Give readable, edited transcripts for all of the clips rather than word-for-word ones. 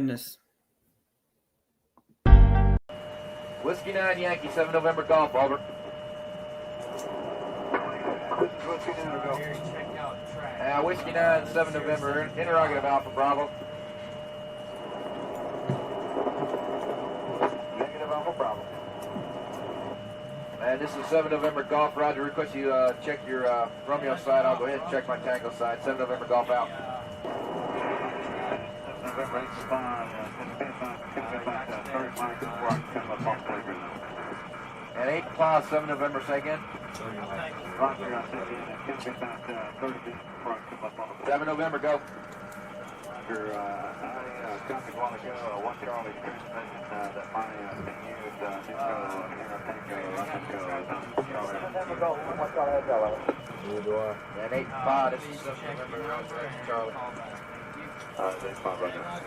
goodness. Whiskey 9 Yankee 7 November Golf, over. Whiskey 9 7 November, interrogative Alpha Bravo. Negative Alpha Bravo. And this is 7 November Golf, Roger. Request you check your Romeo side. I'll go ahead and check my Tango side. 7 November Golf out. 7 November 8 and 8 class 7 November, say again. 7 November, go. I copied a while ago, 1 Charlie transmission that my thing used, and 8 5, this is 7 November, Charlie. 8 5 right now.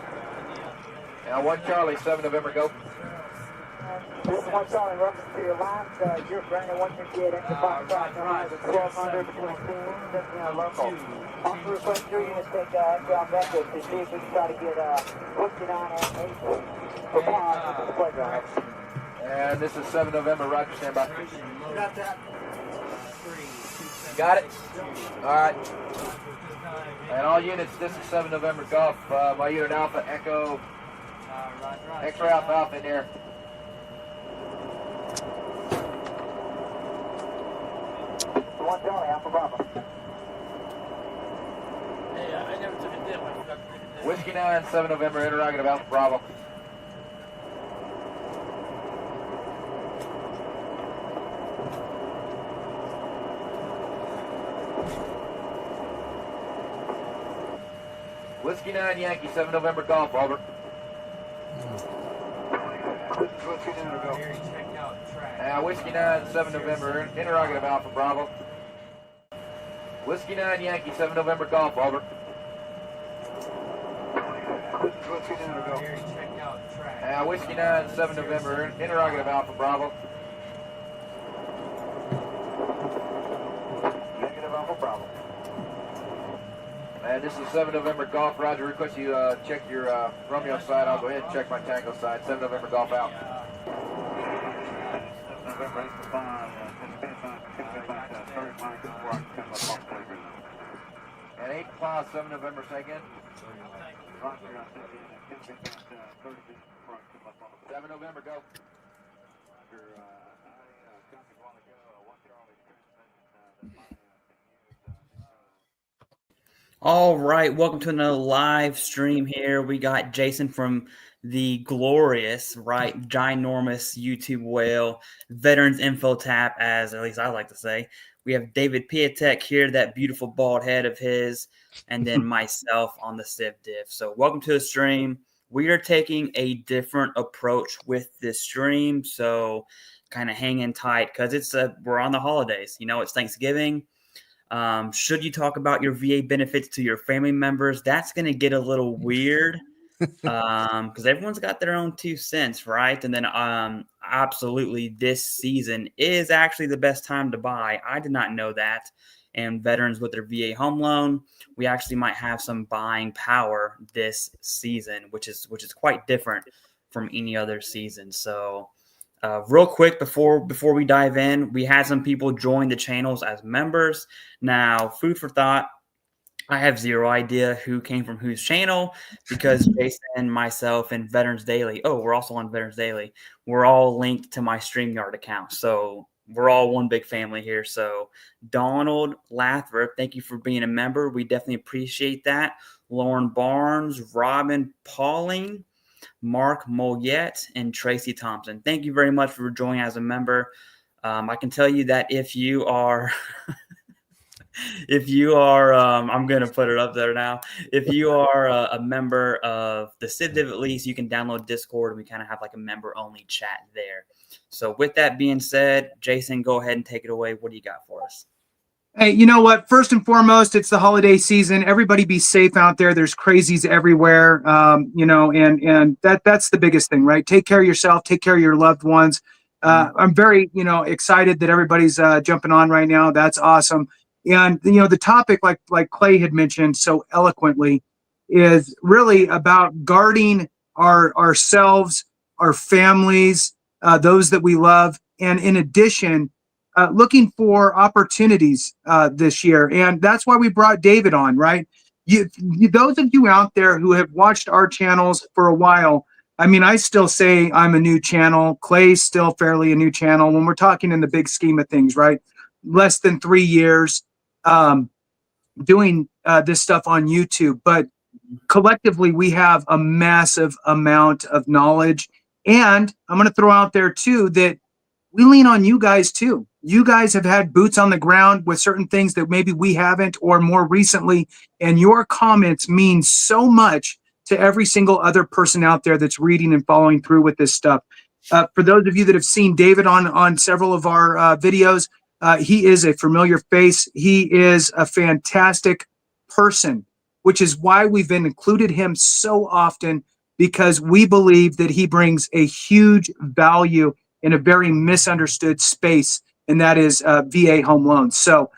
Now 1 Charlie, 7 November, go. 1 Charlie, welcome to your last. You're Brandon 158 into 5 5 1200 between teams and local. Also request 3 units take ground vectors to see if we can try to get 59 and 8 for pause to the playground. And this is 7 November, Roger, stand by. Got that. Got it? Alright. And all units, this is 7 November Golf. My unit Alpha, Echo, X-ray Alpha Alpha in there. One Charlie, Alpha Bravo. Hey, I never took a dip. I forgot to take a dip. Whiskey 9, 7 November, interrogative Alpha Bravo. Whiskey 9 Yankee, 7 November Golf, over. Whiskey 9, go. Whiskey 9, 7 November, interrogative Alpha Bravo. Whiskey 9 Yankee, 7 November Golf, over. Whiskey 9, go. Whiskey 9, 7 November, interrogative Alpha Bravo. Negative Alpha Bravo. And this is 7 November Golf, Roger. Request you check your Romeo side. I'll go ahead and check my Tango side. 7 November Golf out. 7 November 8 and 8 class 7 November, say again. 7 November, go. All right, welcome to another live stream here. We got Jason from the glorious, right, ginormous YouTube whale, Veterans Info Tap, as at least I like to say. We have David Piatek here, that beautiful bald head of his, and then myself on the Civ Div. So welcome to the stream. We are taking a different approach with this stream, so kind of hanging tight because we're on the holidays. You know, it's Thanksgiving. Should you talk about your VA benefits to your family members? That's going to get a little weird because everyone's got their own 2 cents, right? And then absolutely, this season is actually the best time to buy. I did not know that. And veterans with their VA home loan, we actually might have some buying power this season, which is quite different from any other season. So real quick before we dive in, we had some people join the channels as members. Now, food for thought, I have zero idea who came from whose channel because Jason, myself, and Veterans Daily, we're also on Veterans Daily, we're all linked to my StreamYard account. So we're all one big family here. So Donald Lathrop, thank you for being a member. We definitely appreciate that. Lauren Barnes, Robin Pauling, Mark Mollet, and Tracy Thompson. Thank you very much for joining as a member. I can tell you that if you are, I'm going to put it up there now. If you are a member of the Civ Div, at least you can download Discord and we kind of have like a member only chat there. So with that being said, Jason, go ahead and take it away. What do you got for us? Hey, you know what? First and foremost, it's the holiday season. Everybody be safe out there. There's crazies everywhere, and that's the biggest thing, right? Take care of yourself. Take care of your loved ones. I'm very, excited that everybody's jumping on right now. That's awesome. And, the topic, like Clay had mentioned so eloquently, is really about guarding ourselves, our families, those that we love, and in addition, looking for opportunities this year. And that's why we brought David on, right? Those of you out there who have watched our channels for a while, I mean, I still say I'm a new channel. Clay's still fairly a new channel when we're talking in the big scheme of things, right? Less than 3 years doing this stuff on YouTube. But collectively, we have a massive amount of knowledge. And I'm going to throw out there, too, that we lean on you guys, too. You guys have had boots on the ground with certain things that maybe we haven't, or more recently. And your comments mean so much to every single other person out there that's reading and following through with this stuff. For those of you that have seen David on several of our videos, he is a familiar face. He is a fantastic person, which is why we've included him so often, because we believe that he brings a huge value in a very misunderstood space, and that is VA home loans. So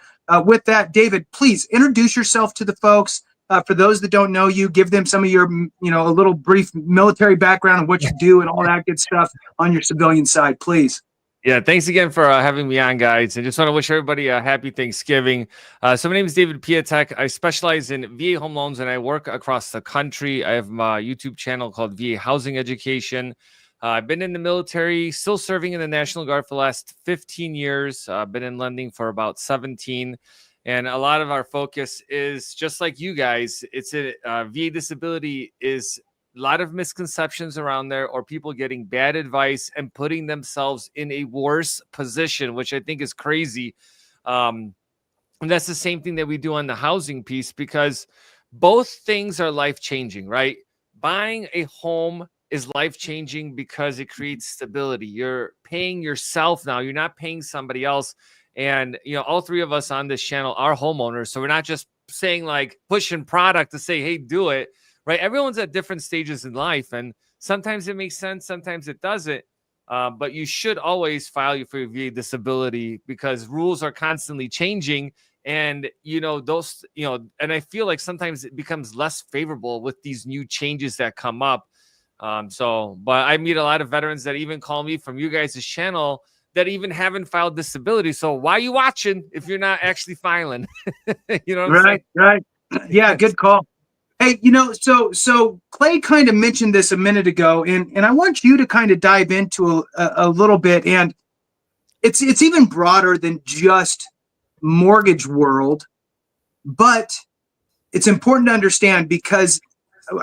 with that, David, please introduce yourself to the folks. For those that don't know you, give them some of your, a little brief military background and what you do and all that good stuff on your civilian side, please. Yeah, thanks again for having me on, guys. I just want to wish everybody a happy Thanksgiving. So my name is David Piatek. I specialize in VA home loans, and I work across the country. I have my YouTube channel called VA Housing Education. I've been in the military, still serving in the National Guard for the last 15 years. I've been in lending for about 17. And a lot of our focus is just like you guys. It's VA disability is a lot of misconceptions around there, or people getting bad advice and putting themselves in a worse position, which I think is crazy. And that's the same thing that we do on the housing piece, because both things are life-changing, right? Buying a home is life-changing because it creates stability. You're paying yourself now. You're not paying somebody else. And, all three of us on this channel are homeowners. So we're not just saying, like, pushing product to say, hey, do it, right? Everyone's at different stages in life. And sometimes it makes sense. Sometimes it doesn't. But you should always file for your VA disability, because rules are constantly changing. And, and I feel like sometimes it becomes less favorable with these new changes that come up. But I meet a lot of veterans that even call me from you guys' channel that even haven't filed disability. So why are you watching if you're not actually filing? You know what I'm saying? Right. Yeah, good call. Hey, so Clay kind of mentioned this a minute ago, and I want you to kind of dive into a little bit. And it's even broader than just mortgage world, but it's important to understand, because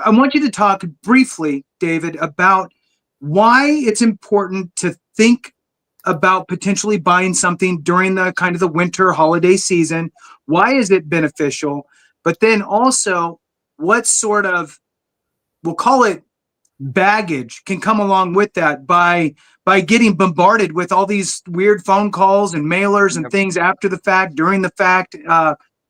I want you to talk briefly, David, about why it's important to think about potentially buying something during the kind of the winter holiday season. Why is it beneficial? But then also, what sort of, we'll call it baggage, can come along with that by getting bombarded with all these weird phone calls and mailers and things after the fact, during the fact,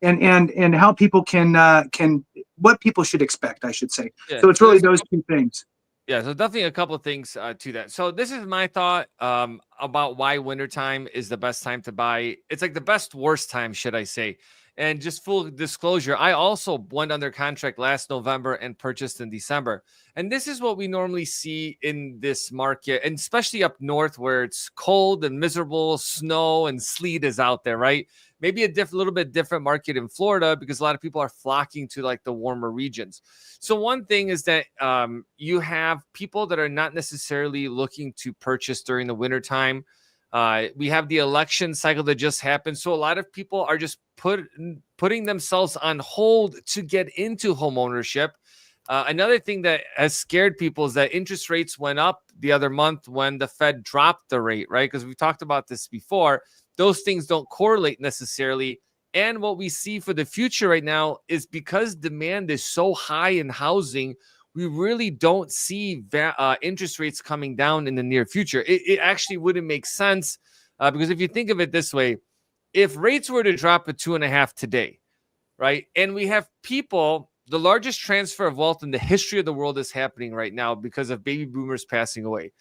and how people can what people should expect, I should say. Yeah, so it's really those two things. Yeah, so definitely a couple of things to that. So this is my thought about why wintertime is the best time to buy. It's like the best, worst time, should I say. And just full disclosure, I also went under contract last November and purchased in December. And this is what we normally see in this market, and especially up north where it's cold and miserable, snow and sleet is out there, right? Maybe a little bit different market in Florida, because a lot of people are flocking to like the warmer regions. So one thing is that you have people that are not necessarily looking to purchase during the wintertime. We have the election cycle that just happened. So a lot of people are just putting themselves on hold to get into home ownership. Another thing that has scared people is that interest rates went up the other month when the Fed dropped the rate, right? Because we talked about this before. Those things don't correlate necessarily. And what we see for the future right now is, because demand is so high in housing, we really don't see interest rates coming down in the near future. It actually wouldn't make sense because if you think of it this way, if rates were to drop at 2.5 today, right? And we have people, the largest transfer of wealth in the history of the world is happening right now because of baby boomers passing away.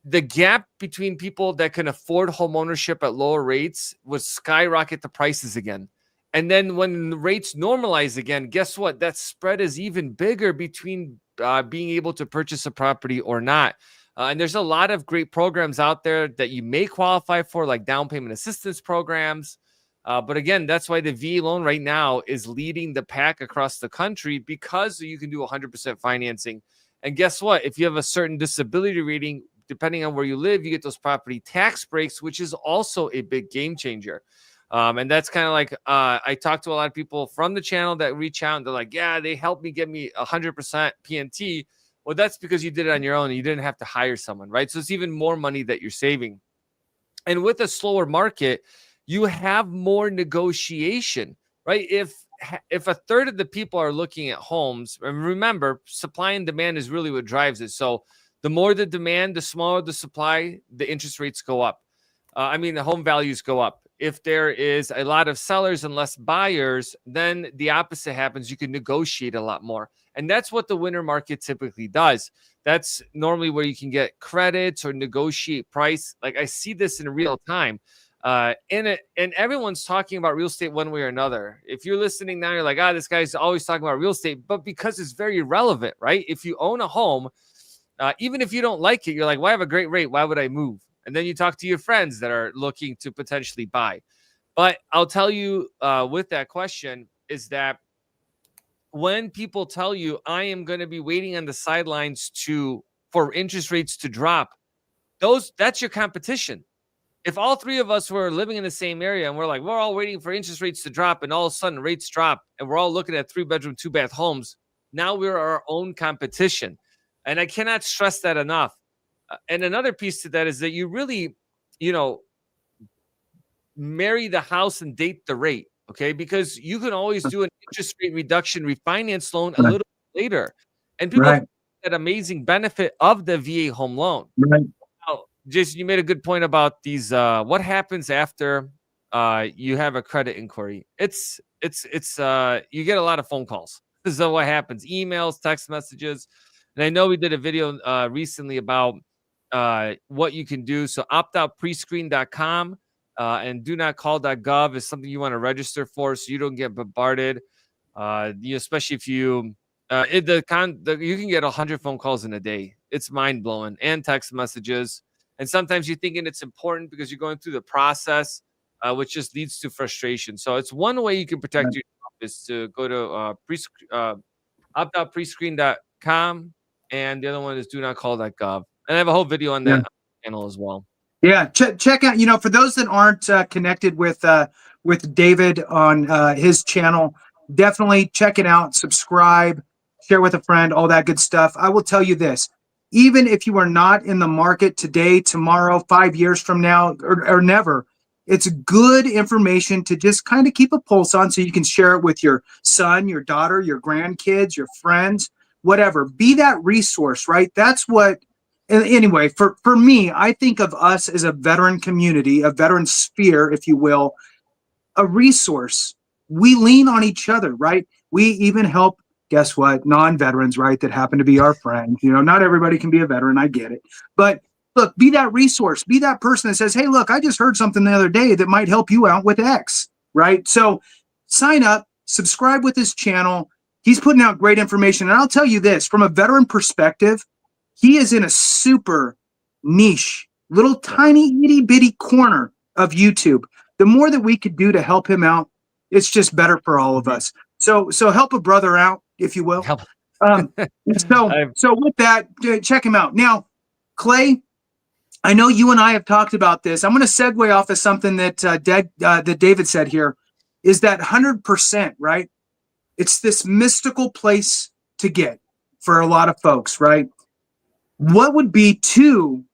The gap between people that can afford home ownership at lower rates would skyrocket the prices again. And then when the rates normalize again, guess what? That spread is even bigger between being able to purchase a property or not. And there's a lot of great programs out there that you may qualify for, like down payment assistance programs. But again, that's why the VA loan right now is leading the pack across the country, because you can do 100% financing. And guess what? If you have a certain disability rating, depending on where you live, you get those property tax breaks, which is also a big game changer. And that's kind of like, I talk to a lot of people from the channel that reach out and they're like, yeah, they helped me get me 100% PNT. Well, that's because you did it on your own and you didn't have to hire someone, right? So it's even more money that you're saving. And with a slower market, you have more negotiation, right? If a third of the people are looking at homes, and remember, supply and demand is really what drives it. So the more the demand, the smaller the supply, the interest rates go up. The home values go up. If there is a lot of sellers and less buyers, then the opposite happens. You can negotiate a lot more. And that's what the winter market typically does. That's normally where you can get credits or negotiate price. Like I see this in real time. And everyone's talking about real estate one way or another. If you're listening now, you're like, this guy's always talking about real estate, but because it's very relevant, right? If you own a home, even if you don't like it, you're like, well, I have a great rate. Why would I move? And then you talk to your friends that are looking to potentially buy. But I'll tell you with that question is that when people tell you, I am going to be waiting on the sidelines for interest rates to drop, that's your competition. If all three of us were living in the same area and we're all waiting for interest rates to drop, and all of a sudden rates drop and we're all looking at 3-bedroom, 2-bath homes, now we're our own competition. And I cannot stress that enough. And another piece to that is that you really, marry the house and date the rate, okay? Because you can always do an interest rate reduction refinance loan a little bit later. And people have that amazing benefit of the VA home loan. Right. Now, Jason, you made a good point about these. What happens after you have a credit inquiry? It's you get a lot of phone calls. This is what happens: emails, text messages. And I know we did a video recently about what you can do. So optoutprescreen.com and do not call.gov is something you want to register for so you don't get bombarded. Especially if you you can get 100 phone calls in a day. It's mind blowing, and text messages. And sometimes you're thinking it's important because you're going through the process, which just leads to frustration. So it's one way you can protect yourself is to go to optoutprescreen.com, and the other one is do not call.gov. And I have a whole video on that channel as well. Yeah, check out. For those that aren't connected with David on his channel, definitely check it out. Subscribe, share with a friend, all that good stuff. I will tell you this: even if you are not in the market today, tomorrow, 5 years from now, or never, it's good information to just kind of keep a pulse on, so you can share it with your son, your daughter, your grandkids, your friends, whatever. Be that resource, right? That's what. Anyway, for me, I think of us as a veteran community, a veteran sphere, if you will, a resource. We lean on each other, right? We even help, guess what, non-veterans, right, that happen to be our friends. Not everybody can be a veteran. I get it. But look, be that resource. Be that person that says, hey, look, I just heard something the other day that might help you out with X, right? So sign up, subscribe with his channel. He's putting out great information. And I'll tell you this, from a veteran perspective, he is in a super niche, little tiny itty bitty corner of YouTube. The more that we could do to help him out, it's just better for all of us. So help a brother out, if you will. So with that, check him out. Now, Clay, I know you and I have talked about this. I'm going to segue off of something that David said here, is that 100%, right? It's this mystical place to get for a lot of folks, right? What would be 2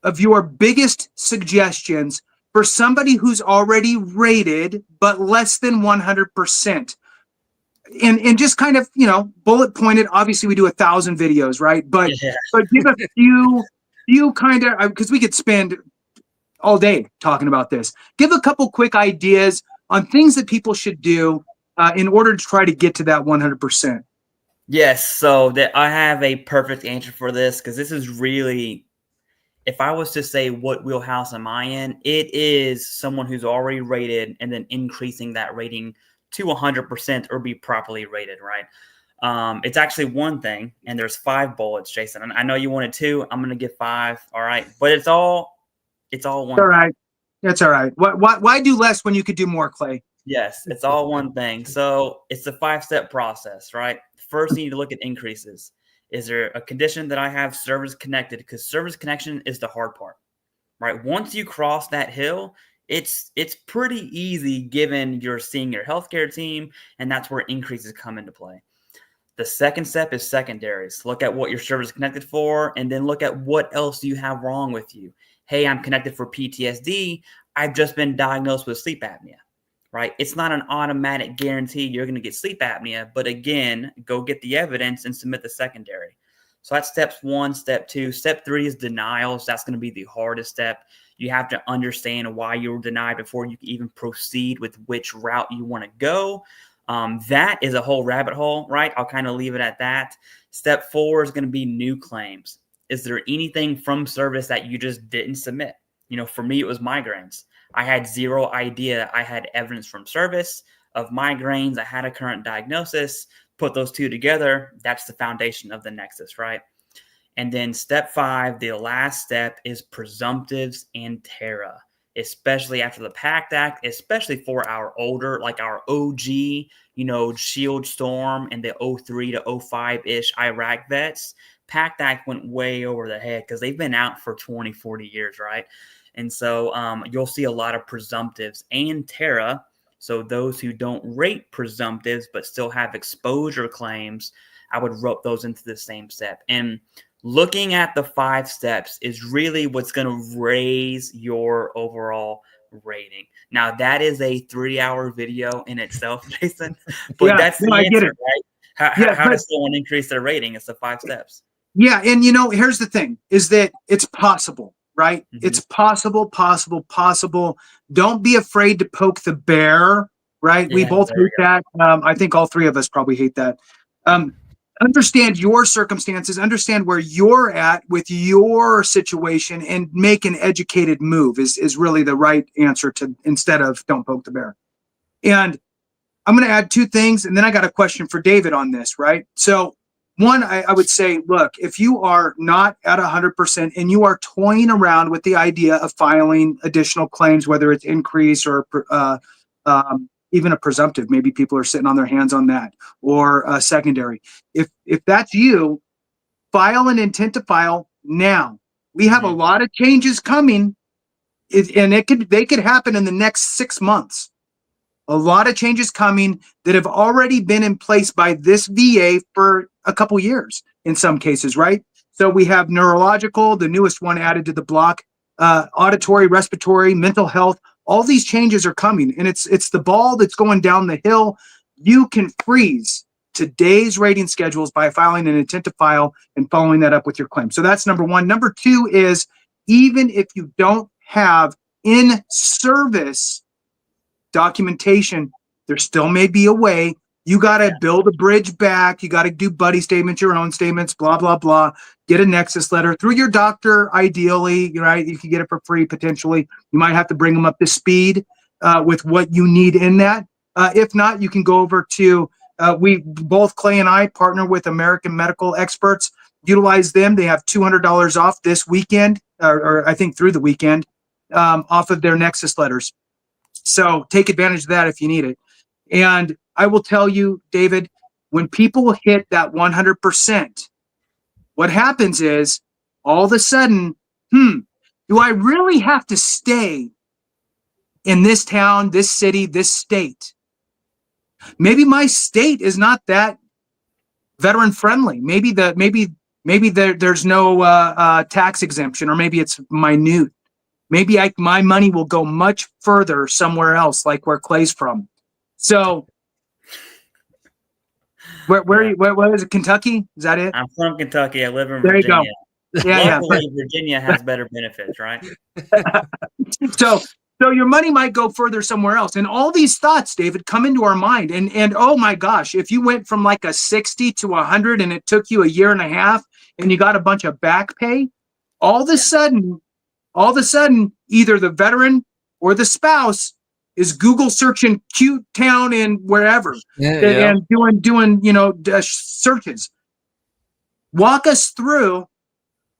of your biggest suggestions for somebody who's already rated but less than 100%? And just kind of, bullet pointed. Obviously, we do 1,000 videos, right? But give a few kind of, because we could spend all day talking about this. Give a couple quick ideas on things that people should do in order to try to get to that 100%. Yes, so that I have a perfect answer for this, because this is really, if I was to say what wheelhouse am I in, it is someone who's already rated and then increasing that rating to 100% or be properly rated, right? It's actually one thing, and there's 5 bullets, Jason. And I know you wanted 2. I'm going to give 5. All right, but it's all one. All right, that's all right. Why do less when you could do more, Clay? Yes, it's all one thing. So it's a 5-step process, right? First, you need to look at increases. Is there a condition that I have service connected? Because service connection is the hard part, right? Once you cross that hill, it's pretty easy given you're seeing your healthcare team, and that's where increases come into play. The second step is secondaries. Look at what your service is connected for, and then look at what else you have wrong with you. Hey, I'm connected for PTSD. I've just been diagnosed with sleep apnea, right? It's not an automatic guarantee you're going to get sleep apnea, but again, go get the evidence and submit the secondary. So that's steps 1, step 2. Step 3 is denials. That's going to be the hardest step. You have to understand why you were denied before you can even proceed with which route you want to go. That is a whole rabbit hole, right? I'll kind of leave it at that. Step 4 is going to be new claims. Is there anything from service that you just didn't submit? You know, for me, it was migraines. I had zero idea I had evidence from service of migraines. I had a current diagnosis. Put those 2 together. That's the foundation of the Nexus, right? And then step 5, the last step, is presumptives and TARA, especially after the PACT Act, especially for our older, like our OG, you know, Shield Storm and the 03 to 05-ish Iraq vets. PACT Act went way over the head because they've been out for 20, 40 years, right? And so you'll see a lot of presumptives and TARA. So those who don't rate presumptives but still have exposure claims, I would rope those into the same step. And looking at the 5 steps is really what's going to raise your overall rating. Now, that is a 3-hour video in itself, Jason, but Yeah, that's the no, I get answer, it. right? How does someone increase their rating? It's the 5 steps. Yeah, and you know, here's the thing: is that it's possible, right? Mm-hmm. It's possible. Don't be afraid to poke the bear, right? We both hate that. I think all 3 of us probably hate that. Understand your circumstances, understand where you're at with your situation, and make an educated move is really the right answer to, instead of don't poke the bear. And I'm going to add 2 things, and then I got a question for David on this, right? So one, I would say, look, if you are not at 100% and you are toying around with the idea of filing additional claims, whether it's increase or even a presumptive, maybe people are sitting on their hands on that, or a secondary. If that's you, file an intent to file now. We have a lot of changes coming, and they could happen in the next 6 months. A lot of changes coming that have already been in place by this VA for a couple years in some cases, right? So we have neurological, the newest one added to the block, auditory, respiratory, mental health. All these changes are coming, and it's the ball that's going down the hill. You can freeze today's rating schedules by filing an intent to file and following that up with your claim. So that's number 1. Number 2 is, even if you don't have in-service documentation, there still may be a way. You got to build a bridge back. You got to do buddy statements, your own statements, blah, blah, blah. Get a Nexus letter through your doctor, ideally, right? You can get it for free, potentially. You might have to bring them up to speed with what you need in that. If not, you can go over to, both Clay and I partner with American Medical Experts. Utilize them. They have $200 off this weekend, or I think through the weekend, off of their Nexus letters. So take advantage of that if you need it. And I will tell you, David, when people hit that 100%, what happens is all of a sudden, do I really have to stay in this town, this city, this state? Maybe my state is not that veteran friendly. Maybe there's no tax exemption, or maybe it's minute. Maybe my money will go much further somewhere else, like where Clay's from. So, where is it? Kentucky? Is that it? I'm from Kentucky. I live in There Virginia. You go. Yeah, Luckily, Virginia has better benefits, right? So your money might go further somewhere else. And all these thoughts, David, come into our mind. And oh my gosh, if you went from like a 60 to 100 and it took you a year and a half and you got a bunch of back pay, all of a sudden, either the veteran or the spouse is Google searching cute town and wherever, Yeah. and doing searches. Walk us through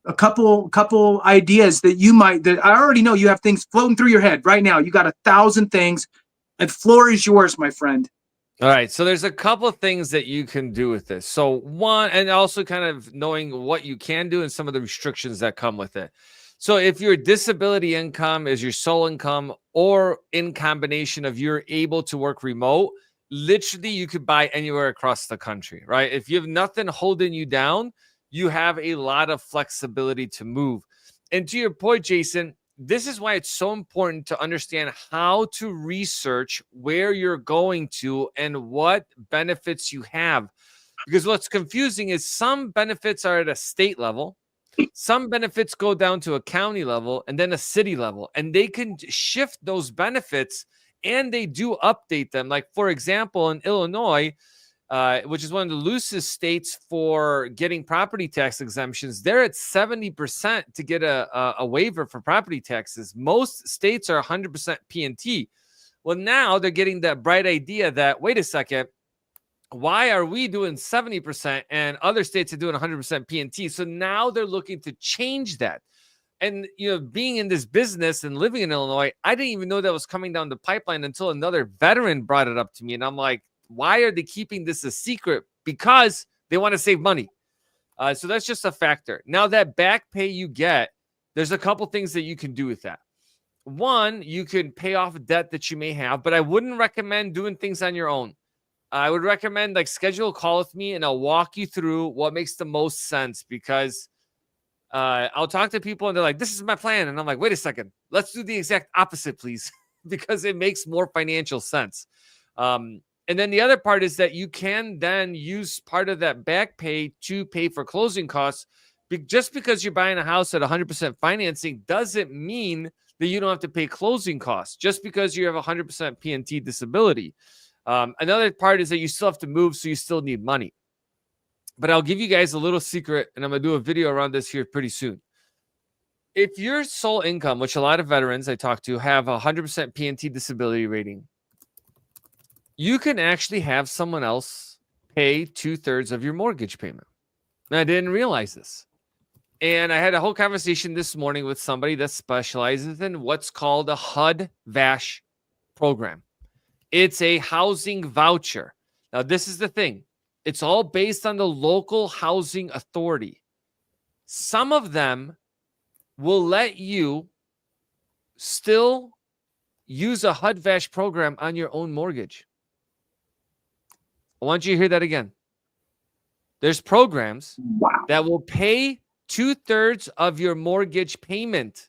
a couple ideas that I already know you have things floating through your head right now. You got 1,000 things. The floor is yours, my friend. All right. So there's a couple of things that you can do with this. So one, and also kind of knowing what you can do and some of the restrictions that come with it. So if your disability income is your sole income, or in combination of you're able to work remote, literally you could buy anywhere across the country, right? If you have nothing holding you down, you have a lot of flexibility to move. And to your point, Jason, this is why it's so important to understand how to research where you're going to and what benefits you have. Because what's confusing is some benefits are at a state level, some benefits go down to a county level, and then a city level, and they can shift those benefits, and they do update them. Like, for example, in Illinois, which is one of the loosest states for getting property tax exemptions, they're at 70% to get a waiver for property taxes. Most states are 100% P&T. Well, now they're getting that bright idea that, wait a second, why are we doing 70% and other states are doing 100% P&T? So now they're looking to change that. And, being in this business and living in Illinois, I didn't even know that was coming down the pipeline until another veteran brought it up to me. And I'm like, why are they keeping this a secret? Because they want to save money. So that's just a factor. Now, that back pay you get, there's a couple things that you can do with that. One, you can pay off a debt that you may have, but I wouldn't recommend doing things on your own. I would recommend schedule a call with me and I'll walk you through what makes the most sense, because I'll talk to people and they're like, this is my plan. And I'm like, wait a second, let's do the exact opposite, please, because it makes more financial sense. And then the other part is that you can then use part of that back pay to pay for closing costs. Just because you're buying a house at 100% financing doesn't mean that you don't have to pay closing costs just because you have 100% P&T disability. Another part is that you still have to move, so you still need money. But I'll give you guys a little secret, and I'm going to do a video around this here pretty soon. If your sole income, which a lot of veterans I talk to have 100% P&T disability rating, you can actually have someone else pay 2/3 of your mortgage payment. And I didn't realize this. And I had a whole conversation this morning with somebody that specializes in what's called a HUD-VASH program. It's a housing voucher. Now, this is the thing. It's all based on the local housing authority. Some of them will let you still use a HUD-VASH program on your own mortgage. I want you to hear that again. There's programs that will pay 2/3 of your mortgage payment.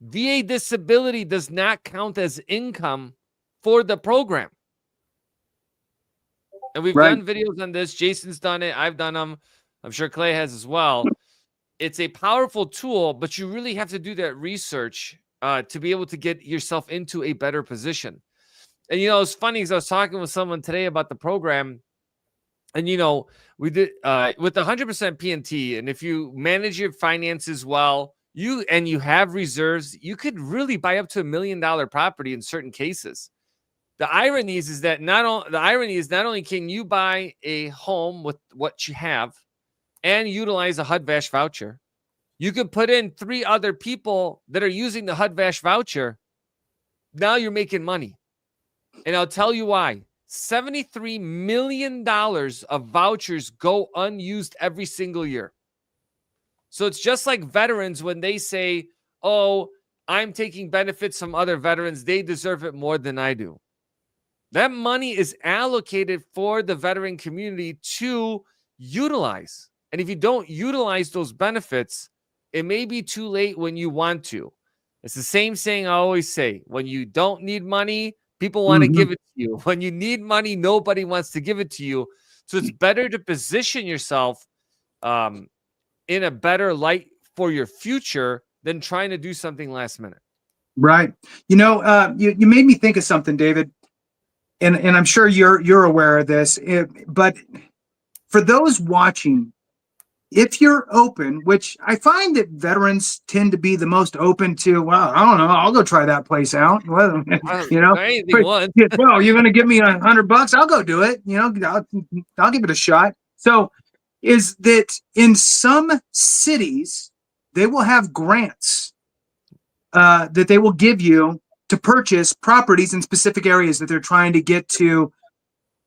VA disability does not count as income for the program. And we've done videos on this. Jason's done it. I've done them. I'm sure Clay has as well. It's a powerful tool, but you really have to do that research to be able to get yourself into a better position. And, it's funny because I was talking with someone today about the program. And, we did with 100% P&T. And if you manage your finances well, you have reserves, you could really buy up to $1 million property in certain cases. The irony is that not only can you buy a home with what you have and utilize a HUD-VASH voucher, you could put in 3 other people that are using the HUD-VASH voucher. Now you're making money. And I'll tell you why. $73 million of vouchers go unused every single year. So it's just like veterans when they say, oh, I'm taking benefits from other veterans. They deserve it more than I do. That money is allocated for the veteran community to utilize. And if you don't utilize those benefits, it may be too late when you want to. It's the same saying I always say. When you don't need money, people want to give it to you. When you need money, nobody wants to give it to you. So it's better to position yourself in a better light for your future than trying to do something last minute. Right. You made me think of something, David. And I'm sure you're aware of this, but for those watching, if you're open, which I find that veterans tend to be the most open to, well, I don't know, I'll go try that place out. Well, you know, anything once. well, you're going to give me $100, I'll go do it. You know, I'll give it a shot. So is that in some cities, they will have grants that they will give you to purchase properties in specific areas that they're trying to get to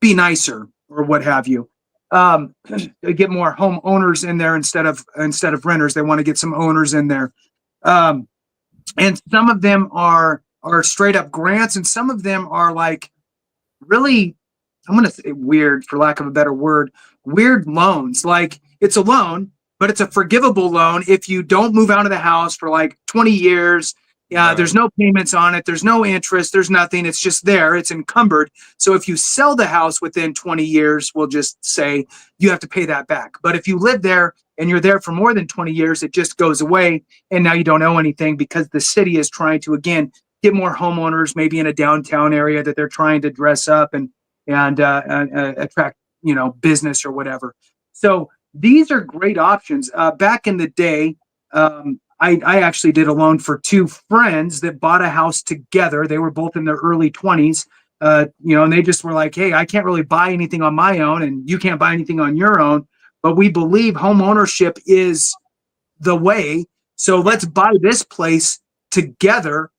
be nicer or what have you. Get more homeowners in there instead of renters. They want to get some owners in there. And some of them are straight up grants, and some of them are like really, I'm going to say weird, for lack of a better word, weird loans. Like it's a loan, but it's a forgivable loan if you don't move out of the house for like 20 years. Yeah, there's no payments on it. There's no interest. There's nothing. It's just there. It's encumbered. So if you sell the house within 20 years, we'll just say you have to pay that back. But if you live there and you're there for more than 20 years, it just goes away. And now you don't owe anything because the city is trying to, again, get more homeowners, maybe in a downtown area that they're trying to dress up and attract, business or whatever. So these are great options. Back in the day, I actually did a loan for two friends that bought a house together. They were both in their early 20s, and they just were like, hey, I can't really buy anything on my own and you can't buy anything on your own, but we believe home ownership is the way. So let's buy this place together.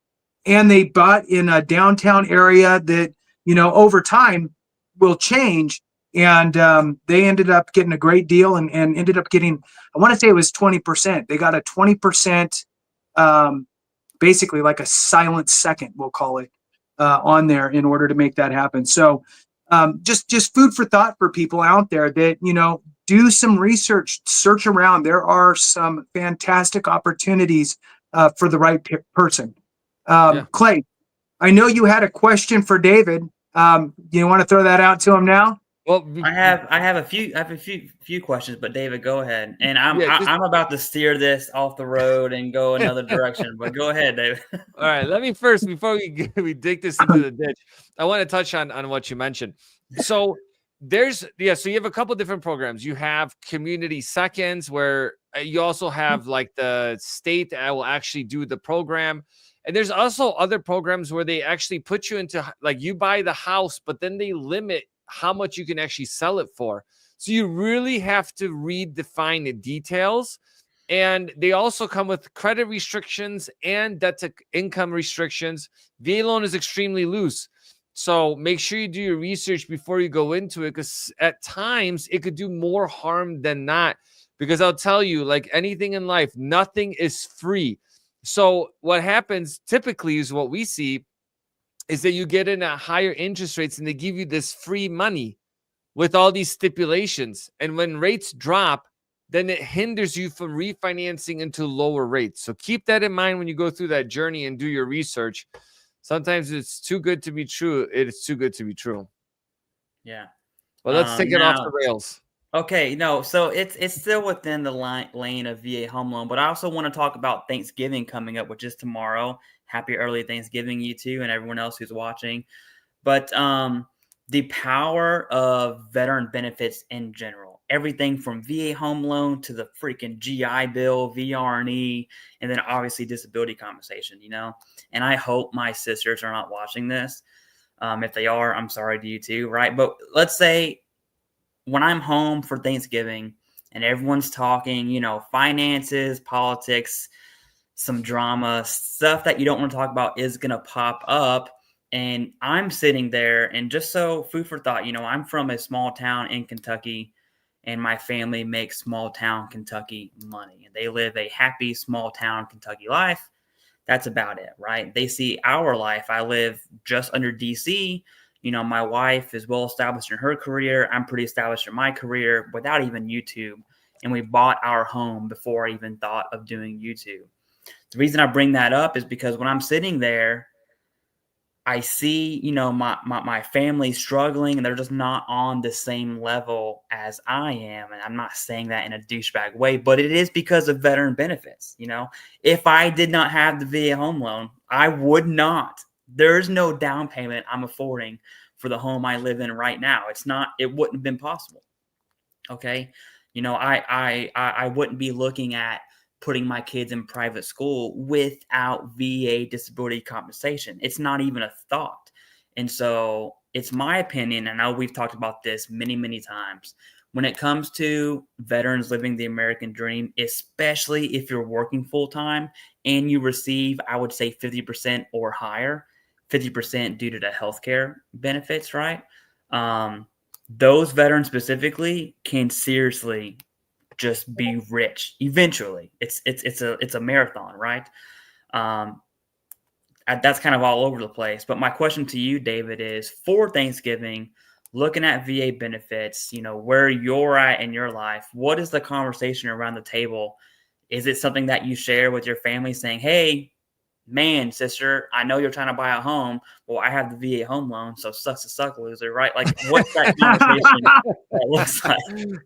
And they bought in a downtown area that, over time will change. And they ended up getting a great deal and ended up getting, I want to say it was 20%. They got a 20%, basically like a silent second, we'll call it, on there in order to make that happen. So just food for thought for people out there that, do some research, search around. There are some fantastic opportunities for the right person. Clay, I know you had a question for David. You want to throw that out to him now? Well, I have a few questions, but David, go ahead. And I'm about to steer this off the road and go another direction. But go ahead, David. All right, let me first, before we dig this into the ditch, I want to touch on what you mentioned. So so you have a couple different programs. You have community seconds, where you also have like the state that will actually do the program. And there's also other programs where they actually put you into, like, you buy the house, but then they limit how much you can actually sell it for. So you really have to read the fine details. And they also come with credit restrictions and debt to income restrictions. VA loan is extremely loose. So make sure you do your research before you go into it, because at times it could do more harm than not. Because I'll tell you, like anything in life, nothing is free. So what happens typically is what we see is that you get in at higher interest rates and they give you this free money with all these stipulations. And when rates drop, then it hinders you from refinancing into lower rates. So keep that in mind when you go through that journey and do your research. Sometimes it's too good to be true. It's too good to be true. Yeah. Well, let's take it off the rails. Okay, no, so it's still within the lane of VA home loan, but I also want to talk about Thanksgiving coming up, which is tomorrow. Happy early Thanksgiving, you too, and everyone else who's watching. But the power of veteran benefits in general, everything from VA home loan to the freaking GI Bill, VRE, and then obviously disability compensation, And I hope my sisters are not watching this. If they are, I'm sorry to you too, right? But let's say when I'm home for Thanksgiving and everyone's talking, finances, politics, some drama, stuff that you don't want to talk about is going to pop up. And I'm sitting there, and just so food for thought, I'm from a small town in Kentucky, and my family makes small town Kentucky money. And they live a happy small town Kentucky life. That's about it, right? They see our life. I live just under DC. My wife is well established in her career. I'm pretty established in my career without even YouTube. And we bought our home before I even thought of doing YouTube. The reason I bring that up is because when I'm sitting there, I see, my family struggling, and they're just not on the same level as I am. And I'm not saying that in a douchebag way, but it is because of veteran benefits. If I did not have the VA home loan, I would not. There's no down payment I'm affording for the home I live in right now. It wouldn't have been possible. Okay. You know, I wouldn't be looking at putting my kids in private school without VA disability compensation. It's not even a thought. And so it's my opinion, and I know we've talked about this many, many times. When it comes to veterans living the American dream, especially if you're working full time and you receive, I would say 50% or higher, 50% due to the healthcare benefits, right? Those veterans specifically can seriously just be rich eventually. It's a marathon, right? That's kind of all over the place. But my question to you, David, is for Thanksgiving, looking at VA benefits, you know, where you're at in your life, what is the conversation around the table? Is it something that you share with your family saying, hey, man, sister, I know you're trying to buy a home. Well, I have the VA home loan, so sucks to suck, loser, right? Like, what's that conversation that looks like?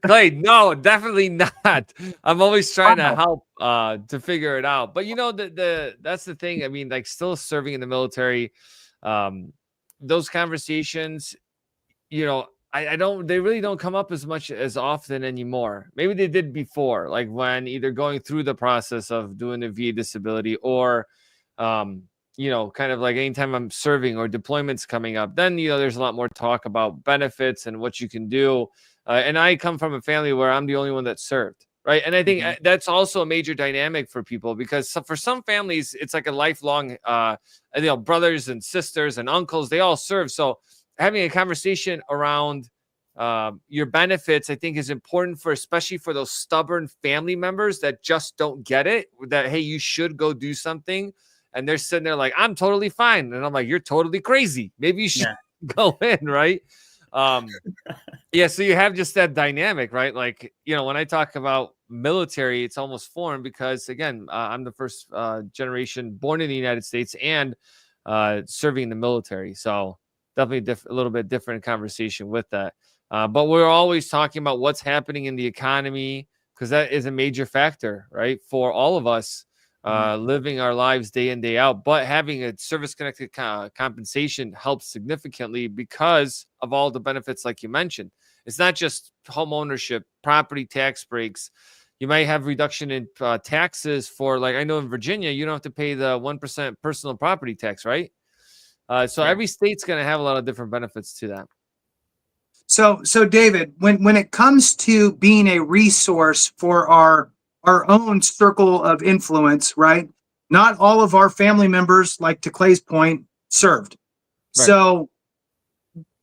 Clay, no, definitely not. I'm always trying to help to figure it out. But you know, that's the thing. I mean, like still serving in the military, those conversations, you know, they really don't come up as much as often anymore. Maybe they did before, like when either going through the process of doing a VA disability or you know, kind of like anytime I'm serving or deployments coming up, then, you know, there's a lot more talk about benefits and what you can do. And I come from a family where I'm the only one that served. Right. And I think that's also a major dynamic for people because for some families, it's like a lifelong, you know, brothers and sisters and uncles, they all serve. So having a conversation around your benefits, I think is important for, especially for those stubborn family members that just don't get it, that, hey, you should go do something. And they're sitting there like, I'm totally fine. And I'm like, you're totally crazy. Maybe you should go in, right? Yeah, so you have just that dynamic, right? Like, you know, when I talk about military, it's almost foreign because, again, I'm the first generation born in the United States and serving in the military. So definitely a little bit different conversation with that. But we're always talking about what's happening in the economy because that is a major factor, right? For all of us. Living our lives day in, day out, but having a service-connected compensation helps significantly because of all the benefits like you mentioned. It's not just home ownership, property tax breaks. You might have reduction in taxes for, like, I know in Virginia, you don't have to pay the 1% personal property tax, right? So every state's going to have a lot of different benefits to that. So David, when it comes to being a resource for our own circle of influence, right? Not all of our family members, like to Clay's point, served. Right. So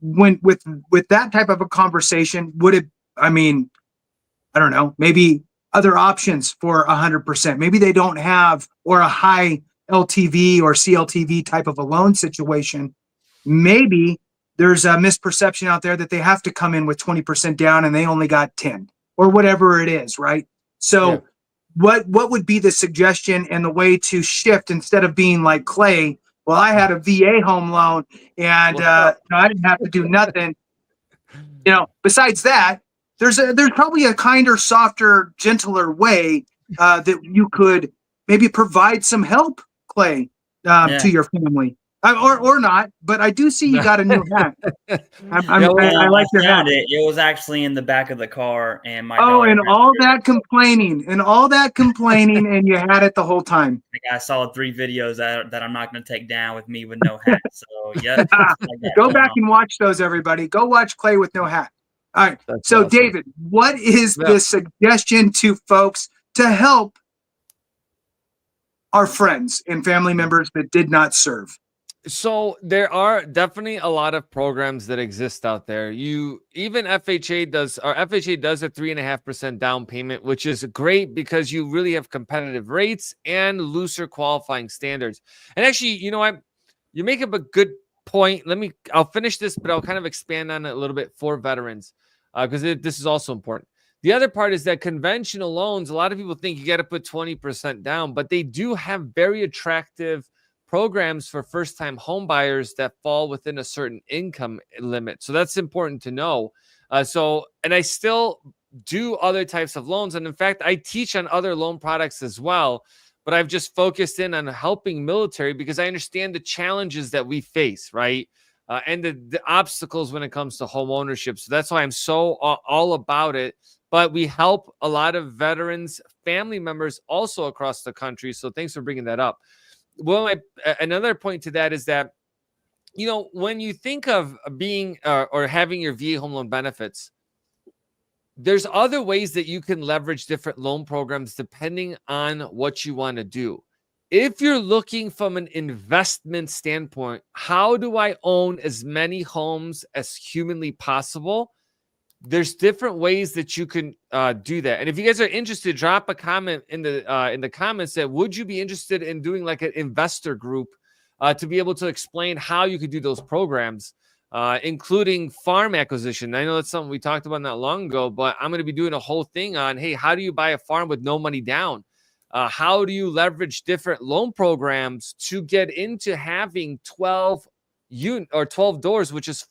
when with that type of a conversation, would it, I mean, I don't know, maybe other options for 100%. Maybe they don't have, or a high LTV or CLTV type of a loan situation. Maybe there's a misperception out there that they have to come in with 20% down and they only got 10 or whatever it is, right? So what would be the suggestion and the way to shift instead of being like Clay? Well, I had a VA home loan and I didn't have to do nothing. You know, besides that, there's probably a kinder, softer, gentler way that you could maybe provide some help, Clay, to your family. Or not, but I do see you got a new hat. I like your hat. It was actually in the back of the car, and my and all that complaining, and you had it the whole time. I saw 3 videos that I'm not going to take down with me with no hat. So yeah, go back and watch those, everybody. Go watch Clay with no hat. All right. That's awesome. David, what is the suggestion to folks to help our friends and family members that did not serve? So there are definitely a lot of programs that exist out there. Even FHA does a 3.5% down payment, which is great because you really have competitive rates and looser qualifying standards. And actually, you know what? You make up a good point. I'll finish this, but I'll kind of expand on it a little bit for veterans because this is also important. The other part is that conventional loans, a lot of people think you got to put 20% down, but they do have very attractive programs for first-time home buyers that fall within a certain income limit. So that's important to know. And I still do other types of loans. And in fact, I teach on other loan products as well, but I've just focused in on helping military because I understand the challenges that we face, right? And the obstacles when it comes to home ownership. So that's why I'm so all about it but we help a lot of veterans, family members also across the country. So thanks for bringing that up. Well, another point to that is that, you know, when you think of being or having your VA home loan benefits, there's other ways that you can leverage different loan programs depending on what you want to do. If you're looking from an investment standpoint, how do I own as many homes as humanly possible? There's different ways that you can do that. And if you guys are interested, drop a comment in the comments that would you be interested in doing like an investor group to be able to explain how you could do those programs, including farm acquisition. I know that's something we talked about not long ago, but I'm going to be doing a whole thing on, hey, how do you buy a farm with no money down? How do you leverage different loan programs to get into having 12 doors, which is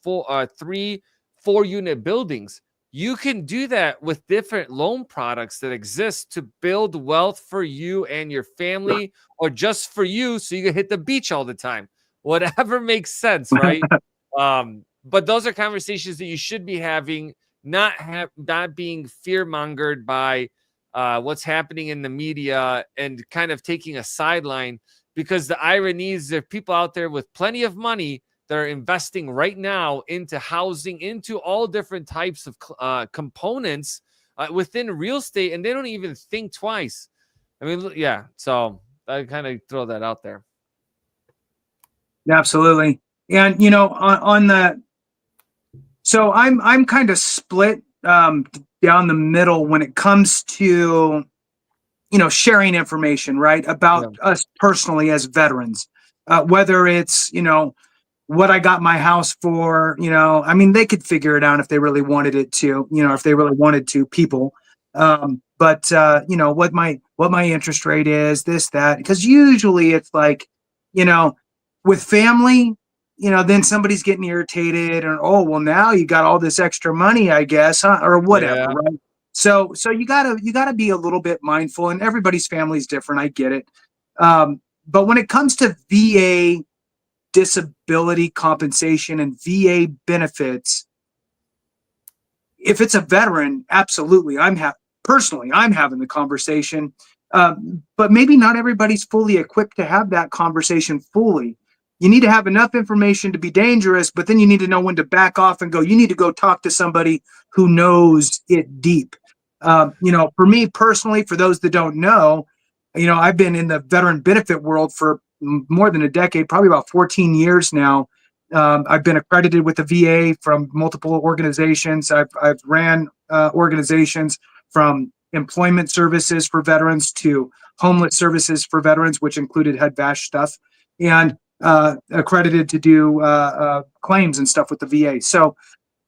4-unit buildings? You can do that with different loan products that exist to build wealth for you and your family, or just for you so you can hit the beach all the time. Whatever makes sense, right? But those are conversations that you should be having, not being fear-mongered by what's happening in the media and kind of taking a sideline, because the irony is there are people out there with plenty of money that are investing right now into housing, into all different types of components within real estate, and they don't even think twice. I mean, yeah. So I kind of throw that out there. Absolutely. And, you know, on that, so I'm kind of split down the middle when it comes to, you know, sharing information, right, about us personally as veterans, whether it's, you know, what I got my house for, you know, I mean, they could figure it out if they really wanted it to, you know, if they really wanted to, people. But you know, what my interest rate is, this, that, because usually it's like, you know, with family, you know, then somebody's getting irritated, and oh, well, now you got all this extra money, I guess, huh? Or whatever, right? So you gotta be a little bit mindful, and everybody's family is different. I get it. But when it comes to VA disability compensation and VA benefits, if it's a veteran, absolutely, I'm having the conversation, but maybe not everybody's fully equipped to have that conversation fully. You need to have enough information to be dangerous, but then you need to know when to back off and go, you need to go talk to somebody who knows it deep. You know, for me personally, for those that don't know, you know, I've been in the veteran benefit world for more than a decade, probably about 14 years now. I've been accredited with the VA from multiple organizations. I've ran organizations from employment services for veterans to homeless services for veterans, which included head bash stuff, and accredited to do claims and stuff with the VA. So,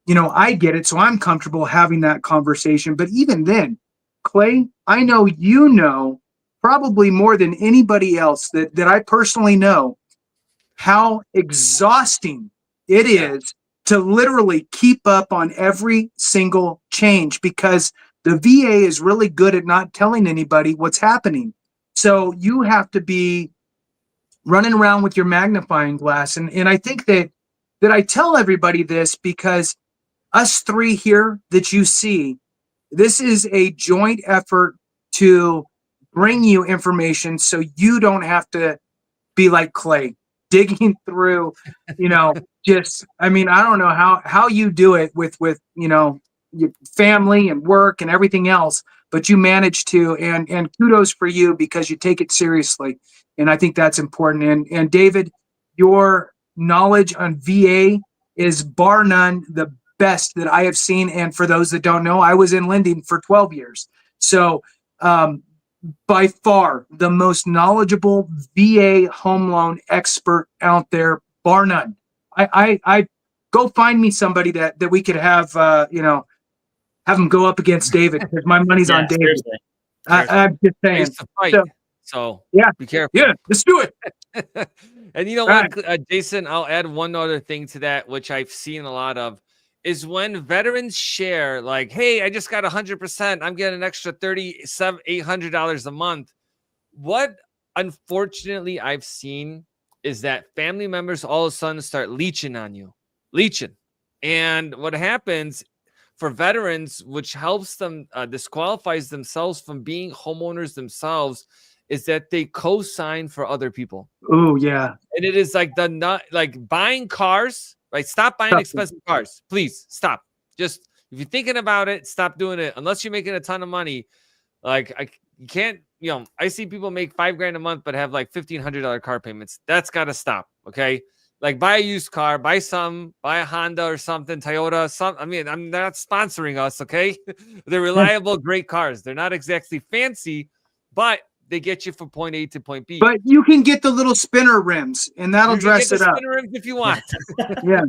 you know, I get it. So I'm comfortable having that conversation. But even then, Clay, I know you know probably more than anybody else that I personally know how exhausting it is to literally keep up on every single change, because the VA is really good at not telling anybody what's happening. So you have to be running around with your magnifying glass. And I think that I tell everybody this because us three here that you see, this is a joint effort to bring you information so you don't have to be like Clay, digging through, you know, just, I mean, I don't know how you do it with, you know, your family and work and everything else, but you manage to, and kudos for you because you take it seriously. And I think that's important. And David, your knowledge on VA is bar none the best that I have seen. And for those that don't know, I was in lending for 12 years. So by far the most knowledgeable VA home loan expert out there, bar none. I go find me somebody that we could have, you know, have them go up against David, because my money's on David. I'm just saying. So yeah, be careful. Yeah, let's do it. And you know what, Jason, I'll add one other thing to that, which I've seen a lot of, is when veterans share, like, hey, I just got 100%, I'm getting an extra $800 a month. What unfortunately I've seen is that family members all of a sudden start leeching on you. And what happens, for veterans, which helps them disqualifies themselves from being homeowners themselves, is that they co-sign for other people. Oh yeah. And it is like like buying cars, right? Stop buying expensive cars. Please stop. Just if you're thinking about it, stop doing it. Unless you're making a ton of money. Like you can't, I see people make $5,000 a month, but have like $1,500 car payments. That's got to stop. Okay. Like buy a used car, buy a Honda or something, Toyota. I'm not sponsoring us. Okay. They're reliable, great cars. They're not exactly fancy, but they get you from point A to point B. But you can get the little spinner rims, and that'll dress it up. Spinner rims if you want. Yeah.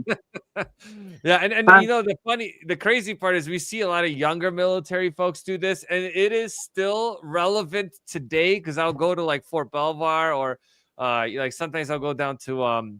Yeah, and the crazy part is we see a lot of younger military folks do this, and it is still relevant today because I'll go to like Fort Belvoir or like sometimes I'll go down to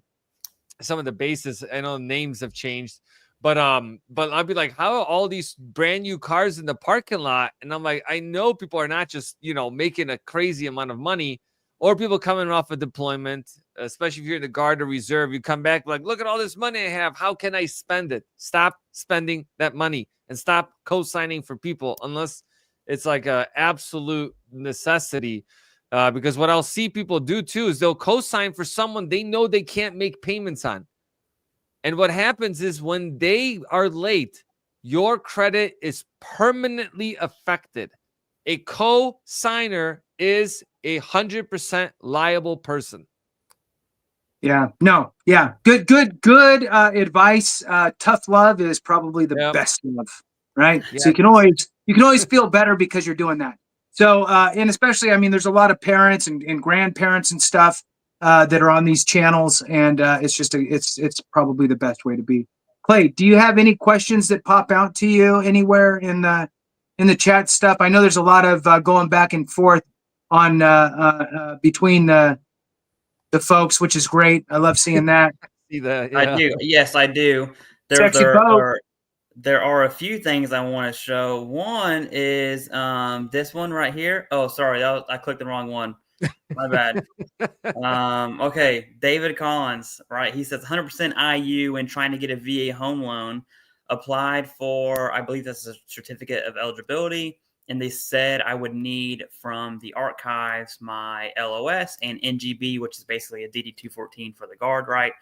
some of the bases. I know names have changed, but I'll be like, how are all these brand new cars in the parking lot? And I'm like, I know people are not just making a crazy amount of money, or people coming off a deployment, especially if you're in the Guard or Reserve. You come back like, look at all this money I have. How can I spend it? Stop spending that money and stop co-signing for people unless it's like a absolute necessity. Because what I'll see people do too is they'll co-sign for someone they know they can't make payments on. And what happens is when they are late, your credit is permanently affected. A co-signer is 100% liable person. Yeah. No. Yeah. Good advice. Tough love is probably the best love, right? Yeah. So you can always feel better because you're doing that. So, and especially, there's a lot of parents and grandparents and stuff that are on these channels, and it's probably the best way to be. Clay, do you have any questions that pop out to you anywhere in the chat stuff? I know there's a lot of going back and forth on between the folks, which is great. I love seeing that. See that? Yeah. I do. Yes, I do. There are a few things I want to show. One is this one right here. Oh, sorry, I clicked the wrong one. My bad. Okay, David Collins, right? He says 100% IU when trying to get a VA home loan. Applied for, I believe that's a certificate of eligibility. And they said I would need from the archives my LOS and NGB, which is basically a DD-214 for the Guard, right?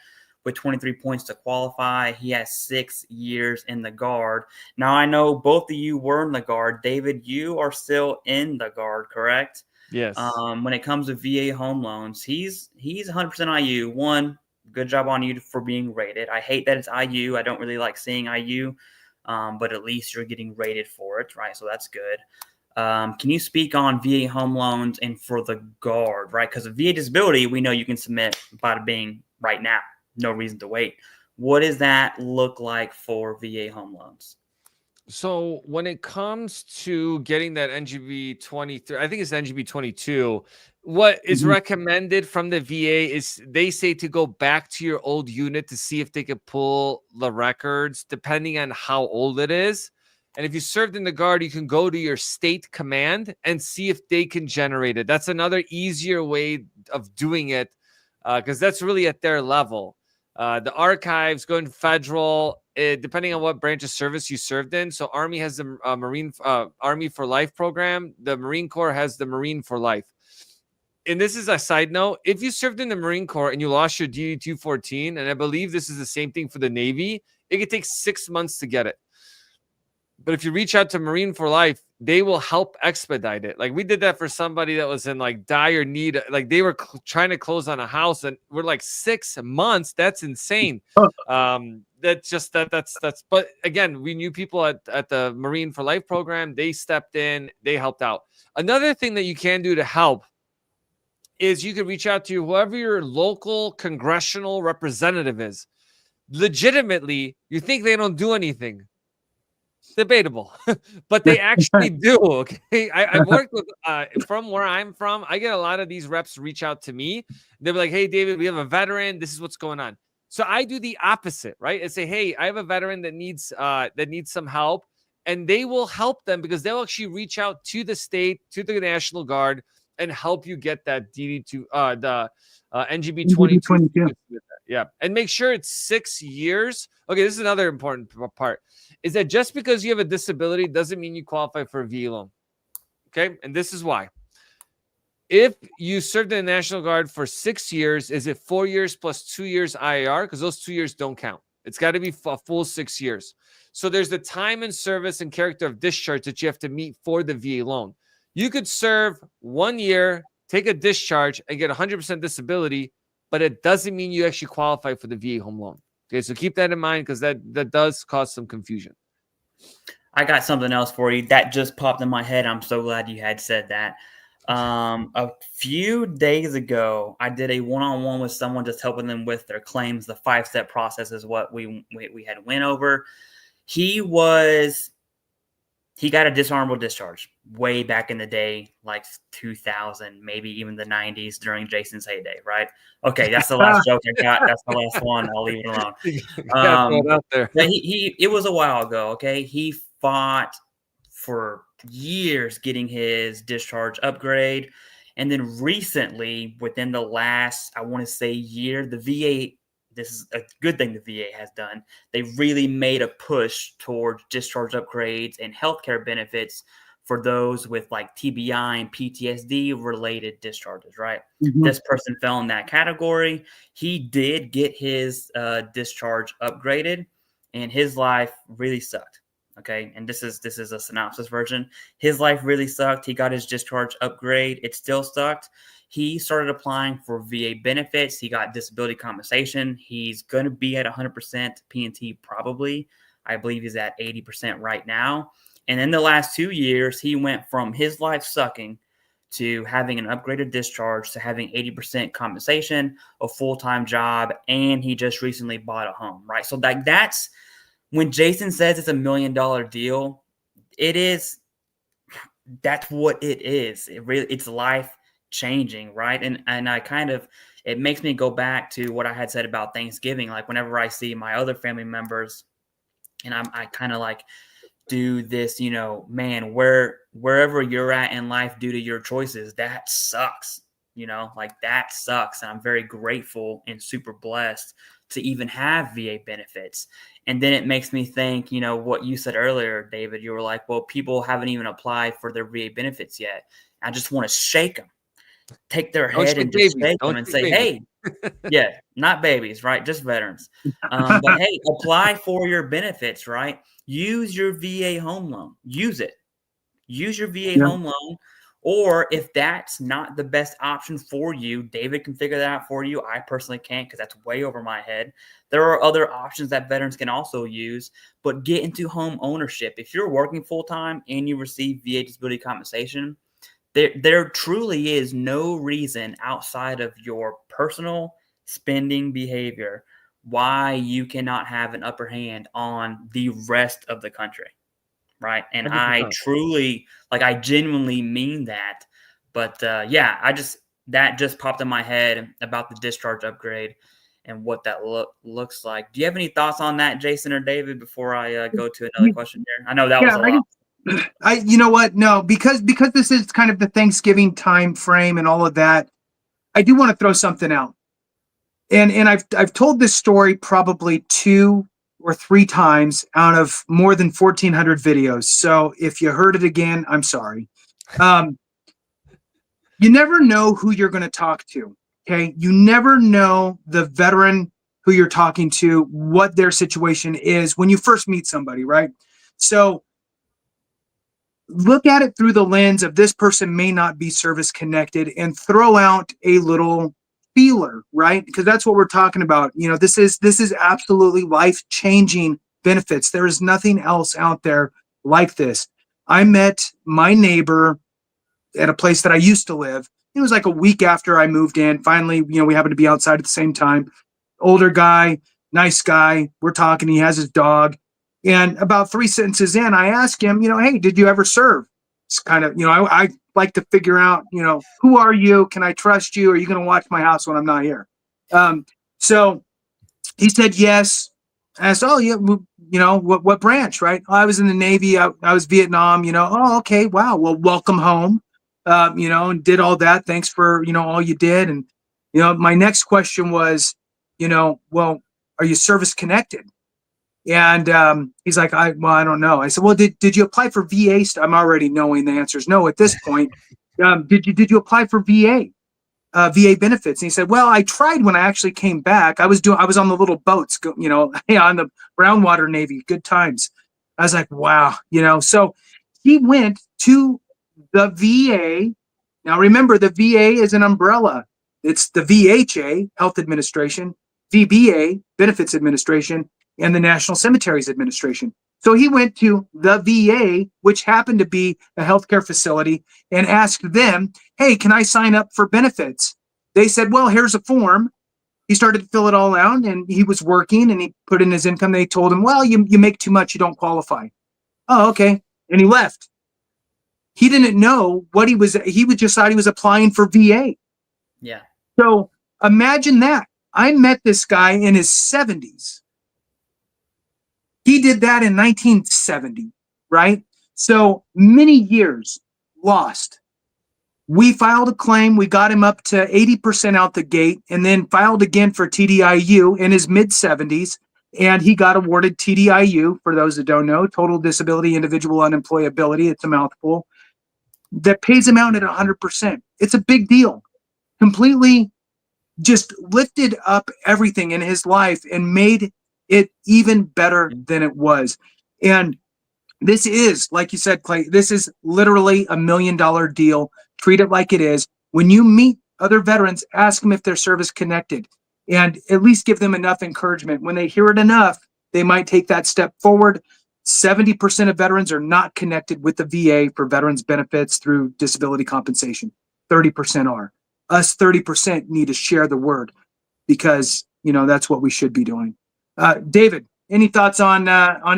With 23 points to qualify. He has 6 years in the Guard. Now, I know both of you were in the Guard. David, you are still in the Guard, correct? Yes. When it comes to VA home loans, he's 100% IU. One, good job on you for being rated. I hate that it's IU. I don't really like seeing IU. But at least you're getting rated for it, right? So that's good. Can you speak on VA home loans and for the Guard, right? Because of VA disability, we know you can submit bada bing right now. No reason to wait. What does that look like for VA home loans? So when it comes to getting that NGB 23, I think it's NGB 22, what is recommended from the VA is they say to go back to your old unit to see if they could pull the records, depending on how old it is. And if you served in the Guard, you can go to your state command and see if they can generate it. That's another easier way of doing it because that's really at their level. The archives, going federal, depending on what branch of service you served in. So Army has the Army for Life program. The Marine Corps has the Marine for Life. And this is a side note. If you served in the Marine Corps and you lost your DD-214, and I believe this is the same thing for the Navy, it could take 6 months to get it. But if you reach out to Marine for Life, they will help expedite it. Like we did that for somebody that was in like dire need. Like they were trying to close on a house and we're like 6 months. That's insane. That's. But again, we knew people at the Marine for Life program. They stepped in. They helped out. Another thing that you can do to help is you can reach out to whoever your local congressional representative is. Legitimately, you think they don't do anything. Debatable, but they actually do. Okay, I've worked with from where I'm from. I get a lot of these reps reach out to me. They'll be like, "Hey, David, we have a veteran. This is what's going on." So I do the opposite, right? And say, "Hey, I have a veteran that needs some help," and they will help them because they'll actually reach out to the state, to the National Guard, and help you get that DD2, the NGB 22. Yeah. And make sure it's 6 years. Okay, this is another important part, is that just because you have a disability doesn't mean you qualify for a VA loan. Okay. And this is why. If you served in the National Guard for 6 years, is it 4 years plus 2 years IAR? Because those 2 years don't count. It's got to be a full 6 years. So there's the time and service and character of discharge that you have to meet for the VA loan. You could serve 1 year, take a discharge, and get 100% disability, but it doesn't mean you actually qualify for the VA home loan. Okay, so keep that in mind, because that does cause some confusion. I got something else for you that just popped in my head. I'm so glad you had said that. A few days ago, I did a one-on-one with someone, just helping them with their claims. The 5-step process is what we had went over. He got a dishonorable discharge way back in the day, like 2000, maybe even the 90s during Jason's heyday, right? Okay, that's the last joke I got. That's the last one. I'll leave it alone. Out there. It was a while ago, okay? He fought for years getting his discharge upgrade. And then recently, within the last, I want to say, year, the VA, this is a good thing the VA has done. They really made a push towards discharge upgrades and healthcare benefits for those with like TBI and PTSD related discharges, right? Mhm. This person fell in that category. He did get his discharge upgraded, and his life really sucked. Okay, and this is a synopsis version. His life really sucked. He got his discharge upgrade. It still sucked. He started applying for VA benefits. He got disability compensation. He's going to be at 100% P&T probably. I believe he's at 80% right now. And in the last 2 years, he went from his life sucking to having an upgraded discharge to having 80% compensation, a full-time job, and he just recently bought a home, right? So that's when Jason says it's $1 million deal, it is. That's what it is. It's life changing, right? And I kind of, it makes me go back to what I had said about Thanksgiving. Like whenever I see my other family members, and I kind of like do this, man, wherever you're at in life due to your choices, that sucks. Like that sucks. And I'm very grateful and super blessed to even have VA benefits. And then it makes me think, what you said earlier, David, you were like, well, people haven't even applied for their VA benefits yet. I just want to shake them, take their head and just shake them and say, hey, yeah, not babies, right? Just veterans. But hey, apply for your benefits, right? Use your VA home loan. Use it. Use your VA home loan. Or if that's not the best option for you, David can figure that out for you. I personally can't, because that's way over my head. There are other options that veterans can also use, but get into home ownership. If you're working full-time and you receive VA disability compensation, there truly is no reason outside of your personal spending behavior why you cannot have an upper hand on the rest of the country. Right. And 100%. I truly, I genuinely mean that. But that just popped in my head about the discharge upgrade and what that looks like. Do you have any thoughts on that, Jason or David, before I go to another question here? I know that was a lot. You know what? No, because this is kind of the Thanksgiving time frame and all of that, I do want to throw something out. And I've told this story probably 2 or 3 times out of more than 1,400 videos. So if you heard it again, I'm sorry. You never know who you're going to talk to. Okay. You never know the veteran who you're talking to, what their situation is when you first meet somebody, right? So look at it through the lens of this person may not be service connected, and throw out a little feeler, right? Because that's what we're talking about. This is absolutely life-changing benefits. There is nothing else out there like this. I met my neighbor at a place that I used to live. It was like a week after I moved in. Finally, we happened to be outside at the same time. Older guy, nice guy. We're talking. He has his dog. And about 3 sentences in, I asked him, hey, did you ever serve? It's kind of, I like to figure out, who are you? Can I trust you? Are you going to watch my house when I'm not here? So he said, yes. I asked, oh, yeah, what branch, right? I was in the Navy. I was Vietnam, oh, okay. Wow. Well, welcome home, and did all that. Thanks for, all you did. And, my next question was, well, are you service connected? And he's like, I don't know. I said, well, did you apply for VA? I'm already knowing the answer is no at this point. Did you apply for VA benefits? And he said, well, I tried when I actually came back. I was on the little boats, on the brown water Navy, good times. I was like, wow, so he went to the VA. Now remember, the VA is an umbrella. It's the VHA, Health Administration, VBA, Benefits Administration, and the National Cemeteries Administration. So he went to the VA, which happened to be a healthcare facility, and asked them, hey, can I sign up for benefits? They said, well, here's a form. He started to fill it all out, and he was working, and he put in his income. They told him, well, you make too much, you don't qualify. Oh, okay. And he left. He didn't know what he would just thought he was applying for VA. Yeah. So imagine that. I met this guy in his 70s. He did that in 1970, right? So many years lost. We filed a claim. We got him up to 80% out the gate, and then filed again for TDIU in his mid-70s. And he got awarded TDIU, for those that don't know, Total Disability Individual Unemployability. It's a mouthful. That pays him out at 100%. It's a big deal. Completely just lifted up everything in his life and made it even better than it was. And this is, like you said, Clay, this is literally $1 million deal. Treat it like it is. When you meet other veterans, ask them if they're service connected, and at least give them enough encouragement. When they hear it enough, they might take that step forward. 70% of veterans are not connected with the VA for veterans benefits through disability compensation. 30% are. Us 30% need to share the word, because that's what we should be doing. David, any thoughts on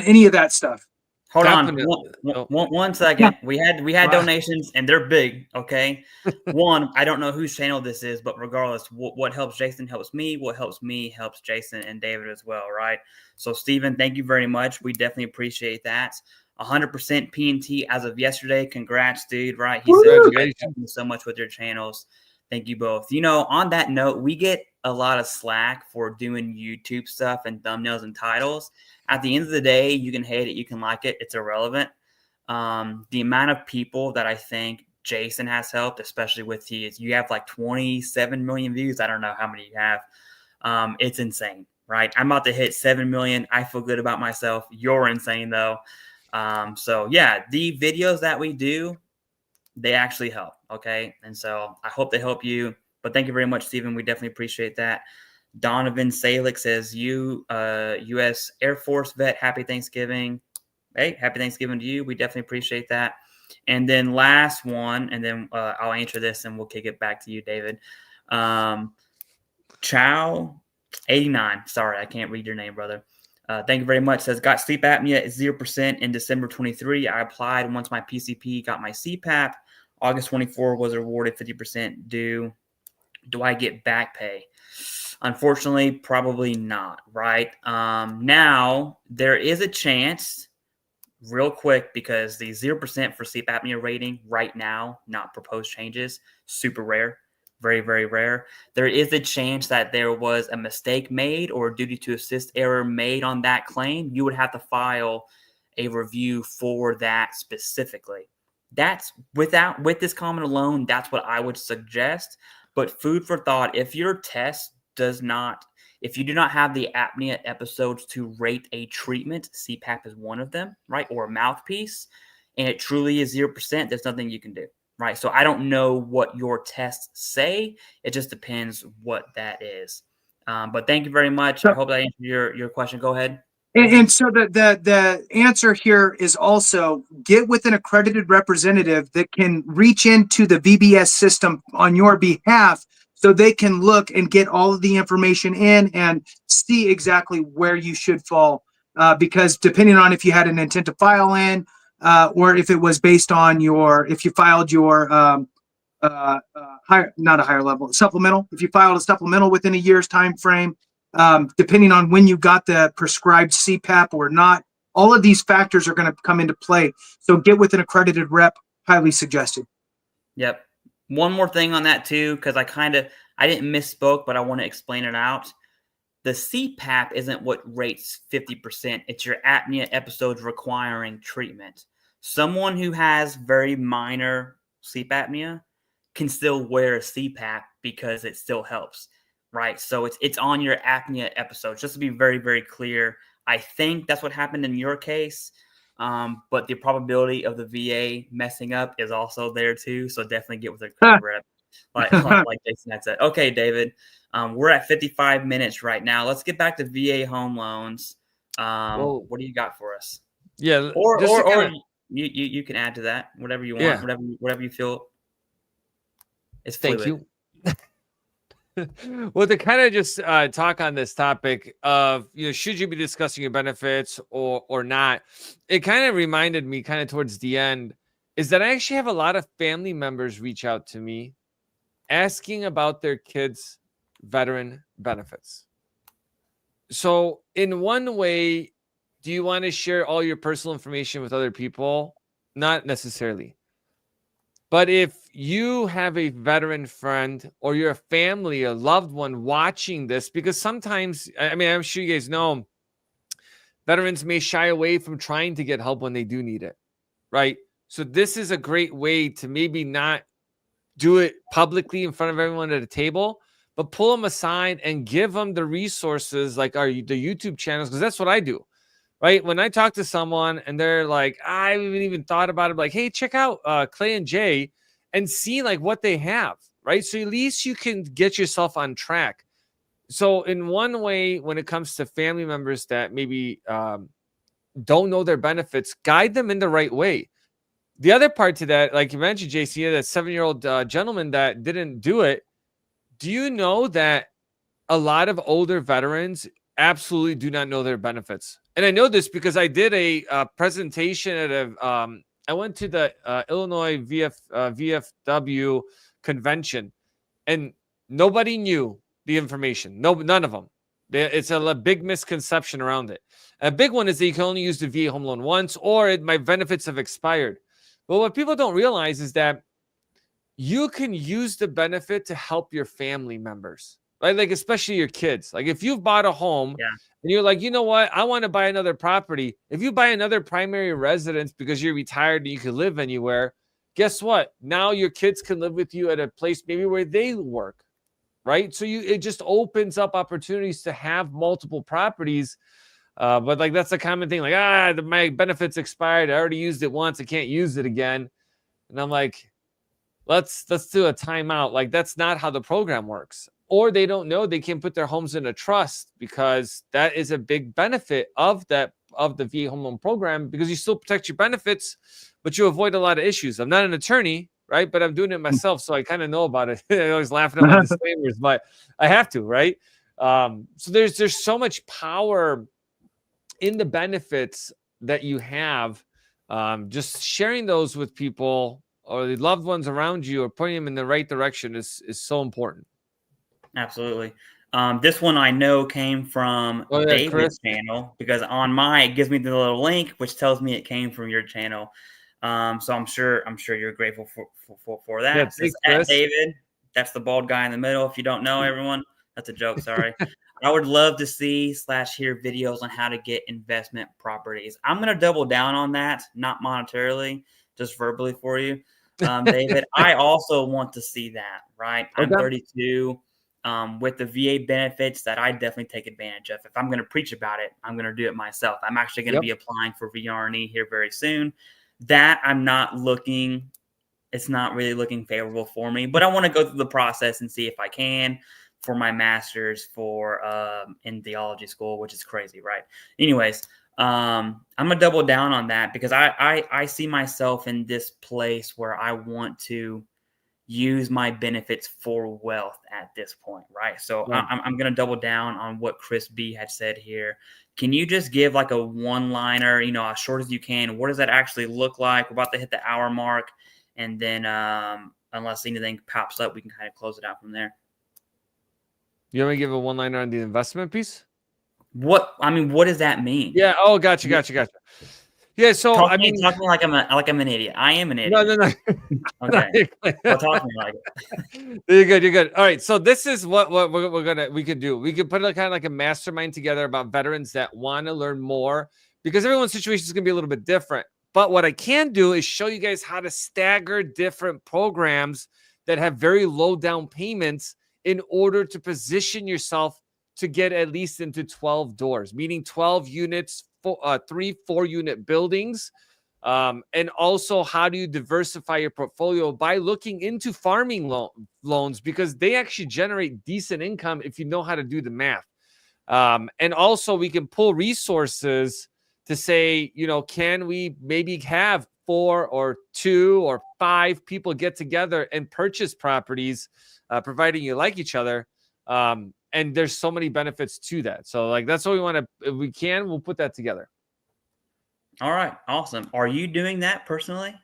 any of that stuff? Hold Definitely. on one second. Yeah. We had donations, and they're big. Okay. One, I don't know whose channel this is, but regardless, what helps Jason helps me. What helps me helps Jason and David as well, right? So Stephen, thank you very much. We definitely appreciate that. 100% P&T as of yesterday. Congrats, dude. Right? He said, thank you so much with your channels. Thank you both. On that note, we get a lot of slack for doing YouTube stuff and thumbnails and titles. At the end of the day, you can hate it, you can like it. It's irrelevant. The amount of people that I think Jason has helped, especially with you have like 27 million views. I don't know how many you have. It's insane, right? I'm about to hit 7 million. I feel good about myself. You're insane though. So yeah, the videos that we do, they actually help. Okay. And so I hope they help you, but thank you very much, Stephen. We definitely appreciate that. Donovan Salick says, U.S. Air Force vet, happy Thanksgiving. Hey, happy Thanksgiving to you. We definitely appreciate that. And then last one, and then I'll answer this and we'll kick it back to you, David. Chow 89. Sorry, I can't read your name, brother. Thank you very much. Says, got sleep apnea at 0% in December 23. I applied once my PCP got my CPAP. August 24 was awarded 50% due. Do I get back pay? Unfortunately, probably not, right? Now, there is a chance, real quick, because the 0% for sleep apnea rating right now, not proposed changes, super rare, very, very rare. There is a chance that there was a mistake made or a duty to assist error made on that claim. You would have to file a review for that specifically. That's with this comment alone, that's what I would suggest. But food for thought, if your test if you do not have the apnea episodes to rate a treatment, CPAP is one of them, right? Or a mouthpiece, and it truly is 0%, there's nothing you can do, right? So I don't know what your tests say. It just depends what that is. But thank you very much. I hope that answered your question. Go ahead. And so the answer here is also get with an accredited representative that can reach into the VBS system on your behalf, so they can look and get all of the information in and see exactly where you should fall. Because depending on if you had an intent to file in, or if it was based on if you filed your supplemental, if you filed a supplemental within a year's time frame, depending on when you got the prescribed CPAP or not, all of these factors are going to come into play. So get with an accredited rep, highly suggested. Yep. One more thing on that too, because I didn't misspoke, but I want to explain it out. The CPAP isn't what rates 50%. It's your apnea episodes requiring treatment. Someone who has very minor sleep apnea can still wear a CPAP because it still helps, right? So it's on your apnea episodes. Just to be very, very clear, I think that's what happened in your case. But the probability of the VA messing up is also there too. So definitely get with a credit rep, like Jason had said. Okay, David, we're at 55 minutes right now. Let's get back to VA home loans. Well, What do you got for us? yeah, Or you can add to that whatever you want, yeah. whatever you feel is Thank fluid. you. Well, to kind of just talk on this topic of, should you be discussing your benefits or not, it kind of reminded me kind of towards the end is that I actually have a lot of family members reach out to me asking about their kids' veteran benefits. So in one way, do you want to share all your personal information with other people? Not necessarily. But if you have a veteran friend or your family, a loved one watching this, because sometimes, I mean, I'm sure you guys know, veterans may shy away from trying to get help when they do need it, right? So this is a great way to maybe not do it publicly in front of everyone at a table, but pull them aside and give them the resources like the YouTube channels, because that's what I do. Right. When I talk to someone and they're like, I haven't even thought about it, like, hey, check out Clay and Jay and see like what they have. Right. So at least you can get yourself on track. So in one way, when it comes to family members that maybe don't know their benefits, guide them in the right way. The other part to that, like you mentioned, JC, that 7-year-old gentleman that didn't do it. Do you know that a lot of older veterans absolutely do not know their benefits? And I know this because I did a presentation at I went to the Illinois VFW convention, and nobody knew the information. None of them. It's a big misconception around it. A big one is that you can only use the VA home loan once, or my benefits have expired. But what people don't realize is that you can use the benefit to help your family members. Right? Like, especially your kids. Like, if you've bought a home and you're like, you know what? I want to buy another property. If you buy another primary residence because you're retired and you can live anywhere, guess what? Now your kids can live with you at a place maybe where they work. Right? So it just opens up opportunities to have multiple properties. But like, that's a common thing. Like, my benefits expired. I already used it once. I can't use it again. And I'm like, let's do a timeout. Like, that's not how the program works. Or they don't know they can put their homes in a trust, because that is a big benefit of the VA home loan program, because you still protect your benefits, but you avoid a lot of issues. I'm not an attorney, right? But I'm doing it myself, so I kind of know about it. I always laughing at my disclaimers, but I have to, right? So there's so much power in the benefits that you have. Just sharing those with people or the loved ones around you, or pointing them in the right direction is so important. Absolutely. This one I know came from David's Chris channel, because on mine it gives me the little link which tells me it came from your channel. So I'm sure you're grateful for that. Yeah, Says, at David, that's the bald guy in the middle. If you don't know, everyone, that's a joke. Sorry. I would love to see / hear videos on how to get investment properties. I'm going to double down on that, not monetarily, just verbally for you, David. I also want to see that. Right. I'm 32. With the VA benefits that I definitely take advantage of. If I'm going to preach about it, I'm going to do it myself. I'm actually going to be applying for VRNE here very soon. That I'm not looking, it's not really looking favorable for me, but I want to go through the process and see if I can for my master's in theology school, which is crazy, right? Anyways, I'm going to double down on that, because I see myself in this place where I want to use my benefits for wealth at this point, right? So I'm going to double down on what Chris B had said here. Can you just give like a one-liner, as short as you can? What does that actually look like? We're about to hit the hour mark, and then unless anything pops up, we can kind of close it out from there. You want me to give a one-liner on the investment piece? What does that mean? Yeah. Oh, gotcha. Yeah. So Talk I to me, mean, talk to me like I'm an idiot. I am an no, idiot. no, no. Okay. Well, talk to me like it. You're good. You're good. All right. So this is what we could do. We could put a kind of like a mastermind together about veterans that want to learn more, because everyone's situation is going to be a little bit different. But what I can do is show you guys how to stagger different programs that have very low down payments in order to position yourself to get at least into 12 doors, meaning 12 units, 4 unit buildings. And also, how do you diversify your portfolio by looking into farming loans, because they actually generate decent income if you know how to do the math. And also, we can pull resources to say, can we maybe have 4 or 2 or 5 people get together and purchase properties, providing you like each other. And there's so many benefits to that. So, like, that's what we want to. If we can, we'll put that together. All right, awesome. Are you doing that personally?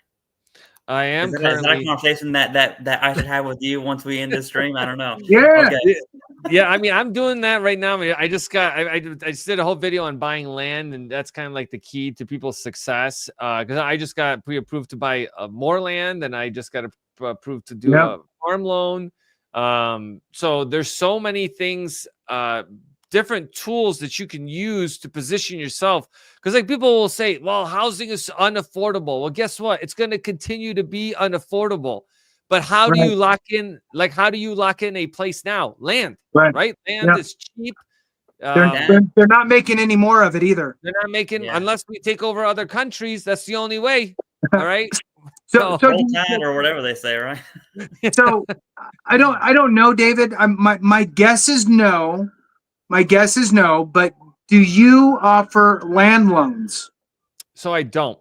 I am Is that a currently. conversation that I should have with you once we end this stream? I don't know. Yeah. Okay. Yeah, I mean, I'm doing that right now. I mean, I just just did a whole video on buying land, and that's kind of like the key to people's success. Because I just got pre-approved to buy more land, and I just got approved to do a farm loan. So there's so many things, different tools that you can use to position yourself. Because like people will say, well, housing is unaffordable. Well, guess what? It's going to continue to be unaffordable. But how do you lock in? Like, how do you lock in a place now? Land, right? Land is cheap. They're not making any more of it either. They're not making, unless we take over other countries. That's the only way. All right. So Roll Tide or whatever they say, right? So I don't know, David. My guess is no. My guess is no. But do you offer land loans? So I don't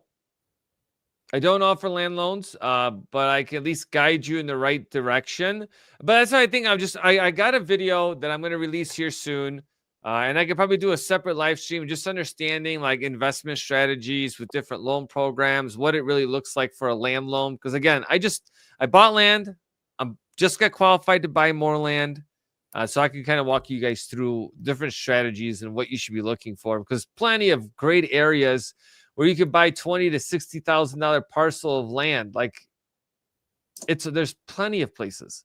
offer land loans, but I can at least guide you in the right direction. But that's what I think. I got a video that I'm going to release here soon. And I could probably do a separate live stream, just understanding like investment strategies with different loan programs, what it really looks like for a land loan. Because again, I bought land. I'm just got qualified to buy more land. So I can kind of walk you guys through different strategies and what you should be looking for, because plenty of great areas where you could buy $20,000 to $60,000 parcel of land. Like there's plenty of places.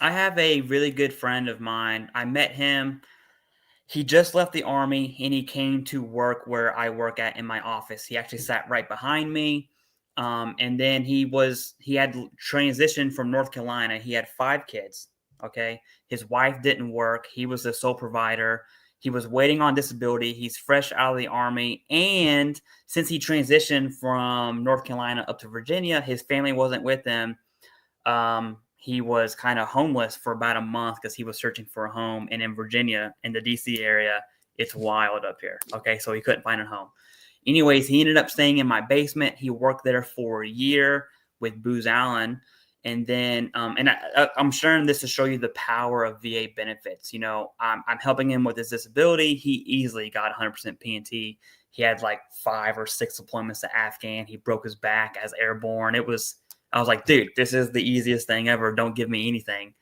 I have a really good friend of mine. I met him. He just left the Army and he came to work where I work at in my office. He actually sat right behind me. And then he had transitioned from North Carolina. He had 5 kids. Okay. His wife didn't work. He was the sole provider. He was waiting on disability. He's fresh out of the Army. And since he transitioned from North Carolina up to Virginia, his family wasn't with him. He was kind of homeless for about a month because he was searching for a home. And in Virginia, in the DC area, it's wild up here. Okay. So he couldn't find a home. Anyways, he ended up staying in my basement. He worked there for a year with Booz Allen. And then, I'm sharing this to show you the power of VA benefits. I'm helping him with his disability. He easily got 100% P&T. He had like 5 or 6 deployments to Afghan. He broke his back as airborne. I was like, dude, this is the easiest thing ever. Don't give me anything.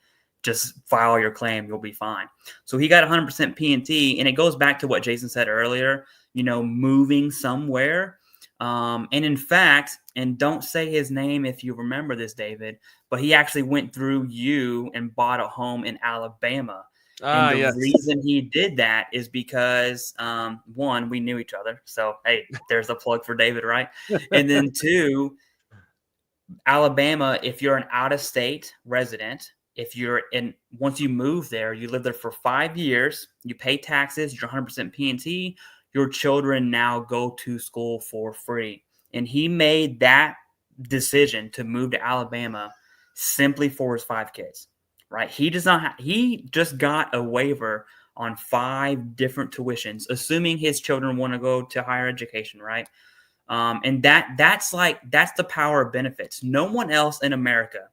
Just file your claim. You'll be fine. So he got 100% P&T. And it goes back to what Jason said earlier, moving somewhere. And in fact, and don't say his name if you remember this, David, but he actually went through you and bought a home in Alabama. And the reason he did that is because, 1, we knew each other. So, hey, there's a plug for David, right? And then 2, Alabama, if you're an out-of-state resident, once you move there, you live there for 5 years, you pay taxes, you're 100% P&T, your children now go to school for free. And he made that decision to move to Alabama simply for his 5 kids, right? He just got a waiver on 5 different tuitions, assuming his children want to go to higher education, right? And that's the power of benefits. No one else in America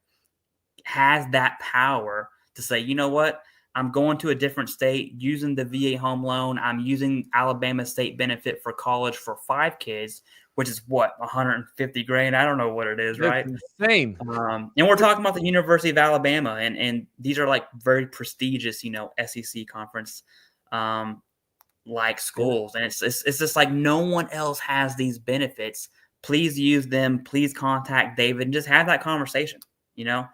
has that power to say, you know what? I'm going to a different state using the VA home loan. I'm using Alabama state benefit for college for 5 kids, which is what, $150,000? I don't know what it is, right? Insane. And we're talking about the University of Alabama, and these are like very prestigious, SEC conference. like schools, and it's just like no one else has these benefits. Please use them. Please contact David and just have that conversation. You know,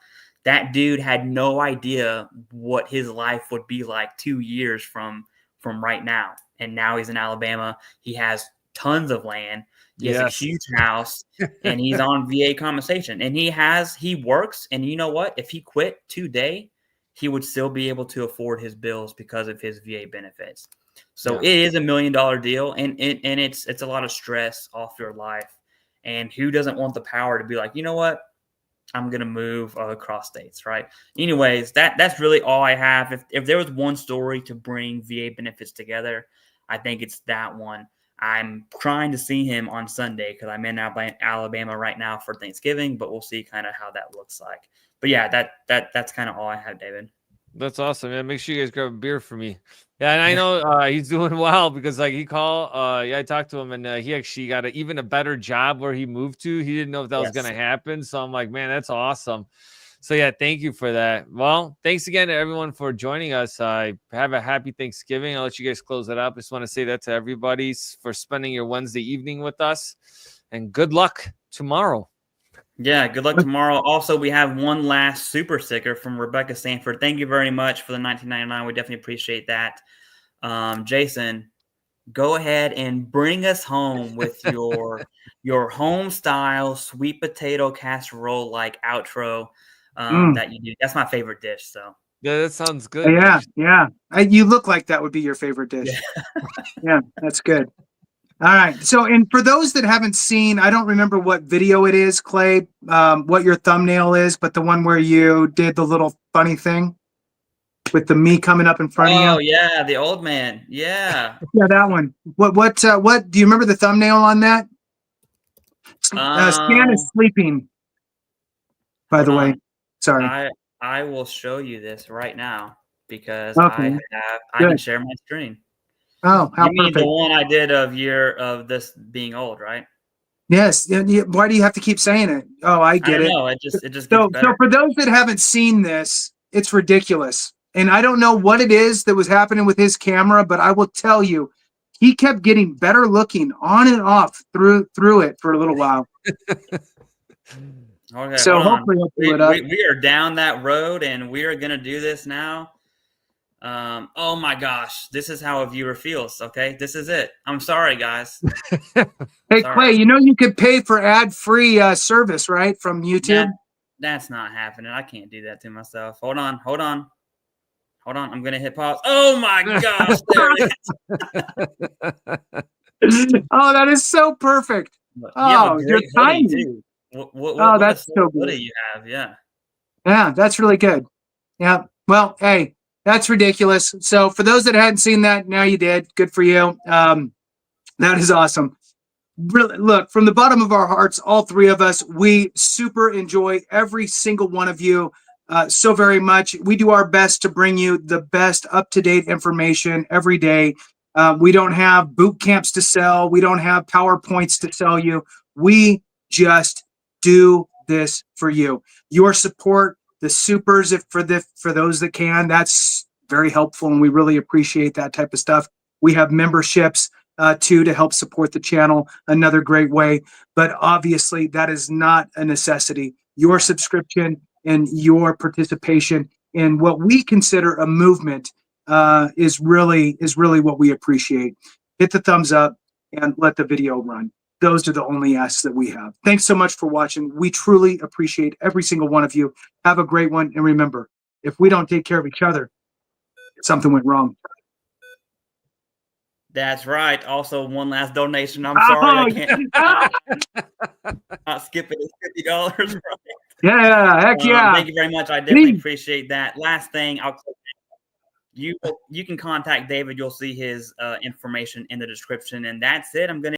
that dude had no idea what his life would be like 2 years from right now, and now he's in Alabama. He has tons of land. He has a Yes. huge house, and he's on VA compensation. And he works. And you know what? If he quit today, he would still be able to afford his bills because of his VA benefits. So Yeah. it is $1 million deal, and it's a lot of stress off your life. And who doesn't want the power to be like, you know what? I'm gonna move across states, right? Anyways, that's really all I have. If there was one story to bring VA benefits together, I think it's that one. I'm trying to see him on Sunday because I'm in Alabama right now for Thanksgiving, but we'll see kind of how that looks like. But yeah, that's kind of all I have, David. That's awesome, man. Make sure you guys grab a beer for me. Yeah, and I know he's doing well because like he called. I talked to him, and he actually got even a better job where he moved to. He didn't know if that was gonna happen, so I'm like, man, that's awesome. So yeah, thank you for that. Well, thanks again to everyone for joining us. Have a happy Thanksgiving. I'll let you guys close it up. Just want to say that to everybody for spending your Wednesday evening with us, and good luck tomorrow. Yeah, good luck tomorrow. Also, we have one last super sticker from Rebecca Sanford. Thank you very much for the $19.99. We definitely appreciate that. Jason, go ahead and bring us home with your home style sweet potato casserole like outro that you do. That's my favorite dish. So Yeah, that sounds good. Yeah. You look like that would be your favorite dish. Yeah, that's good. All right. So, and for those that haven't seen, I don't remember what video it is, Clay, what your thumbnail is, but the one where you did the little funny thing with the me coming up in front of you. Oh yeah, the old man. Yeah. Yeah, that one. What do you remember the thumbnail on that? Stan is sleeping, by the way. Sorry. I will show you this right now because Okay. I can share my screen. Oh, how you mean perfect. the one I did of this being old, right? Yes. Why do you have to keep saying it? Oh, I get it. No, it just gets better. So for those that haven't seen this, it's ridiculous. And I don't know what it is that was happening with his camera, but I will tell you, he kept getting better looking on and off through it for a little while. Okay, so hopefully he'll pull it up. We are down that road, and we are going to do this now. Oh my gosh, this is how a viewer feels. Okay, this is it. I'm sorry, guys. Hey, Clay, you could pay for ad-free service, right, from YouTube? That's not happening. I can't do that to myself. Hold on. I'm going to hit pause. Oh my gosh, there it is. Oh, that is so perfect. You're tiny. What that's so good. What do you have? Yeah. Yeah, that's really good. Yeah. Well, hey, that's ridiculous. So for those that hadn't seen that, now you did. Good for you. That is awesome. Really, look, from the bottom of our hearts, all three of us, we super enjoy every single one of you so very much. We do our best to bring you the best up-to-date information every day. We don't have boot camps to sell. We don't have PowerPoints to sell you. We just do this for you. Your support, the supers, for those that can, that's very helpful, and we really appreciate that type of stuff. We have memberships too to help support the channel, another great way. But obviously, that is not a necessity. Your subscription and your participation in what we consider a movement is really what we appreciate. Hit the thumbs up and let the video run. Those are the only asks that we have. Thanks so much for watching. We truly appreciate every single one of you. Have a great one. And remember, if we don't take care of each other, something went wrong. That's right. Also, one last donation. I'm sorry. I can't not skipping it. $50. Right? Yeah. Heck yeah. Thank you very much. I definitely appreciate that. Last thing, you can contact David. You'll see his information in the description. And that's it. I'm going to